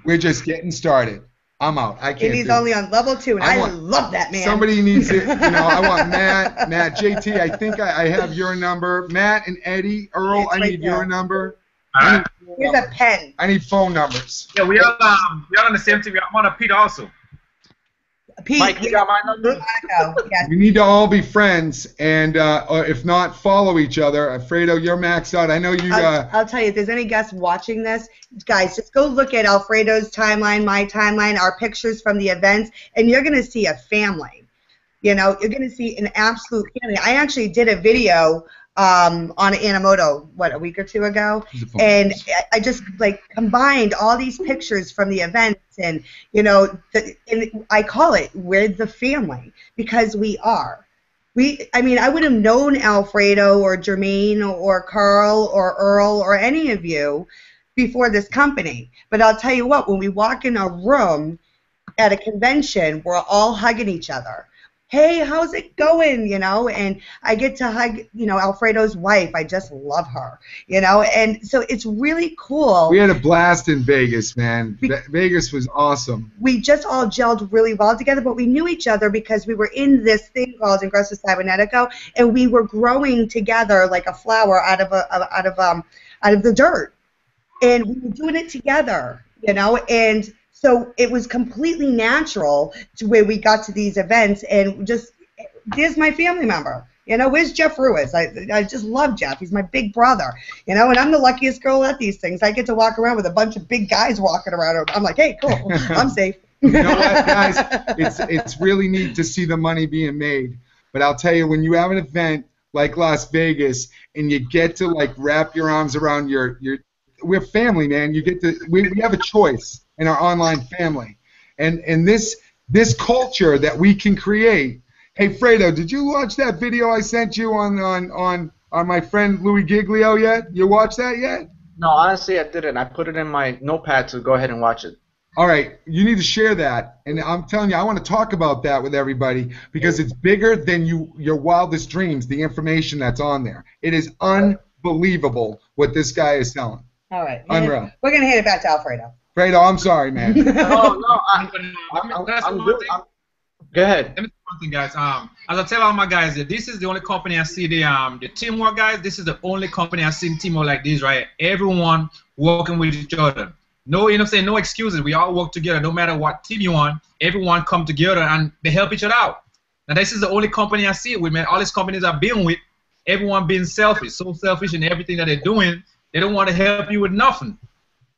We're just getting started. I'm out. I can't. And he's only on level 2, and I love that man. Somebody needs to, I want Matt, JT. I think I have your number. Matt and Eddie, Earl, I need your number. Here's a pen. I need phone numbers. Yeah, we are on the same team. I'm on Pete also. Pete, Mike, you got my number? Yes. We need to all be friends, and or if not, follow each other. Alfredo, you're maxed out. I know you. I'll tell you, if there's any guests watching this, guys, just go look at Alfredo's timeline, my timeline, our pictures from the events, and you're going to see a family. You're going to see an absolute family. I actually did a video on Animoto, a week or 2 ago, and I just combined all these pictures from the events, and and I call it "We're the Family" because we are. I would have known Alfredo or Jermaine or Carl or Earl or any of you before this company, but I'll tell you what, when we walk in a room at a convention, we're all hugging each other. Hey, how's it going? And I get to hug, Alfredo's wife. I just love her, and so it's really cool. We had a blast in Vegas, man. Vegas was awesome. We just all gelled really well together, but we knew each other because we were in this thing called Ingresso Cybernetico, and we were growing together like a flower out of the dirt, and we were doing it together, and so it was completely natural to where we got to these events, and just, there's my family member. Where's Jeff Ruiz? I just love Jeff. He's my big brother. And I'm the luckiest girl at these things. I get to walk around with a bunch of big guys walking around. I'm like, hey, cool. I'm safe. You know what, guys? It's really neat to see the money being made. But I'll tell you, when you have an event like Las Vegas and you get to wrap your arms around we're family, man. We have a choice in our online family, and this culture that we can create. Hey, Fredo, did you watch that video I sent you on my friend Louis Giglio yet? You watched that yet? No, honestly, I didn't. I put it in my notepad to go ahead and watch it. All right, you need to share that, and I'm telling you, I want to talk about that with everybody because it's bigger than your wildest dreams. The information that's on there, it is unbelievable what this guy is selling. All right, unreal. We're gonna hand it back to Alfredo. Fredo, I'm sorry, man. No, I'm good. Go ahead. Let me say one thing, guys. As I tell all my guys, this is the only company I see the teamwork, guys. This is the only company I've seen teamwork like this, right? Everyone working with each other. No, no excuses. We all work together, no matter what team you on. Everyone come together and they help each other out. Now, this is the only company I see it with, man. All these companies I've been with, everyone being selfish, so selfish in everything that they're doing. They don't want to help you with nothing.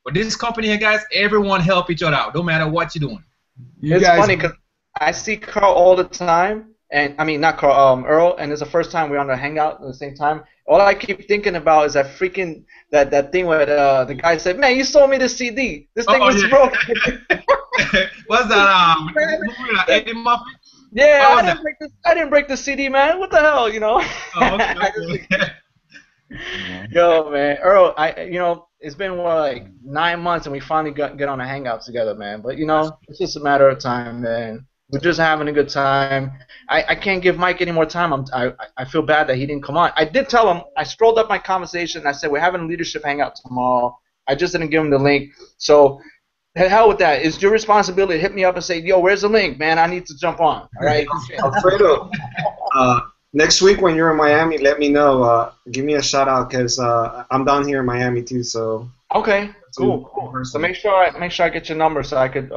But this company here, guys, everyone help each other out, no matter what you're doing. It's funny because I see Carl all the time, and I mean not Carl, Earl, and it's the first time we're on the hangout at the same time. All I keep thinking about is that freaking that thing where the guy said, "Man, you sold me this CD. This thing was broken." What's that? Eddie Murphy? Yeah, I didn't break the CD, man. What the hell, Oh, okay. Yo, man, Earl, it's been 9 months, and we finally get on a hangout together, man. But it's just a matter of time, man. We're just having a good time. I can't give Mike any more time. I feel bad that he didn't come on. I did tell him. I strolled up my conversation. And I said we're having a leadership hangout tomorrow. I just didn't give him the link. So the hell with that. It's your responsibility to hit me up and say, yo, where's the link, man? I need to jump on. All right. Alfredo, next week when you're in Miami, let me know. Give me a shout out because I'm down here in Miami too. So okay, cool. So make sure I get your number so I could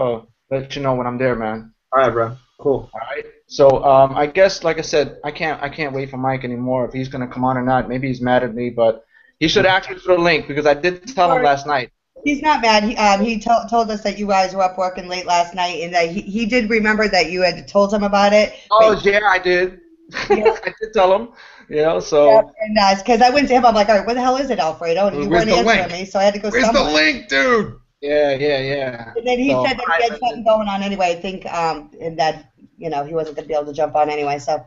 let you know when I'm there, man. All right, bro. Cool. All right. So I guess, like I said, I can't wait for Mike anymore if he's gonna come on or not. Maybe he's mad at me, but he should ask me for the link because I did tell him last night. He's not mad. He told us that you guys were up working late last night, and that he did remember that you had told him about it. Oh yeah, I did. Yeah. I did tell him. So. Yep, and because I went to him, I'm like, all right, what the hell is it, Alfredo? And he wasn't answering me, so I had to go. Where's the link, dude? Yeah. And then he said that he had something going on anyway. I think, and that he wasn't gonna be able to jump on anyway. So,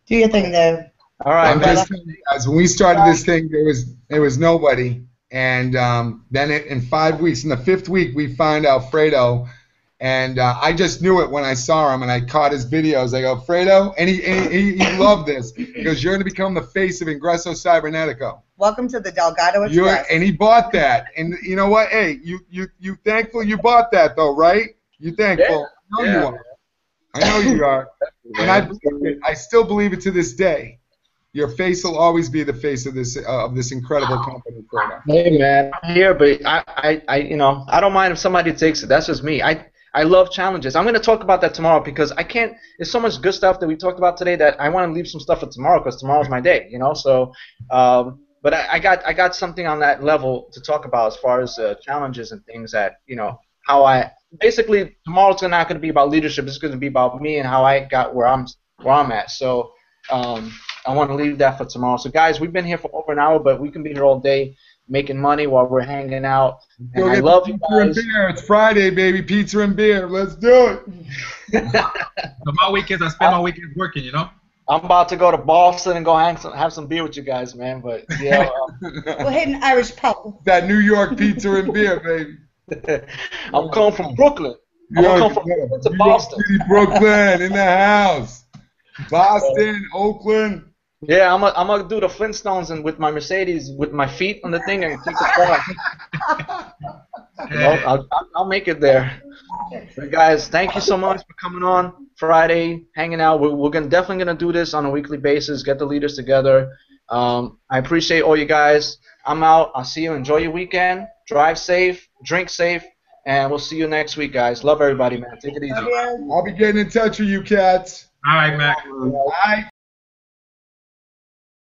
do your thing there. All right, I'm just telling you guys, when we started this thing, there was nobody, and then in 5 weeks, in the 5th week, we find Alfredo, and I just knew it when I saw him, and I caught his videos. I go, Fredo, and he loved this because you're going to become the face of Ingresso Cybernetico. Welcome to the Delgado Express. And he bought that, and you know what? Hey, you thankful you bought that though, right? You thankful? I know you are. I know you are. And I believe it. I still believe it to this day. Your face will always be the face of this incredible company, Fredo. Hey man, I'm here, but I don't mind if somebody takes it. That's just me. I love challenges. I'm going to talk about that tomorrow because I can't. There's so much good stuff that we talked about today that I want to leave some stuff for tomorrow because tomorrow's my day. So, but I got something on that level to talk about as far as challenges and things that how I basically tomorrow's not going to be about leadership. It's going to be about me and how I got where I'm at. So. I want to leave that for tomorrow. So, guys, we've been here for over an hour, but we can be here all day making money while we're hanging out. And I love you guys. Pizza and beer. It's Friday, baby. Pizza and beer. Let's do it. So my weekends, I spend my weekends working, I'm about to go to Boston and go have some beer with you guys, man. But, yeah. We'll hit an Irish pub. That New York pizza and beer, baby. I'm coming from Brooklyn. I'm going to come from Brooklyn to Boston. City, Brooklyn, in the house. Boston, Oakland. Yeah, I'm gonna do the Flintstones and with my Mercedes with my feet on the thing and take the car. I'll make it there. But guys, thank you so much for coming on Friday, hanging out. We're definitely gonna do this on a weekly basis. Get the leaders together. I appreciate all you guys. I'm out. I'll see you. Enjoy your weekend. Drive safe. Drink safe. And we'll see you next week, guys. Love everybody, man. Take it easy. I'll be getting in touch with you, cats. All right, Mac. All right.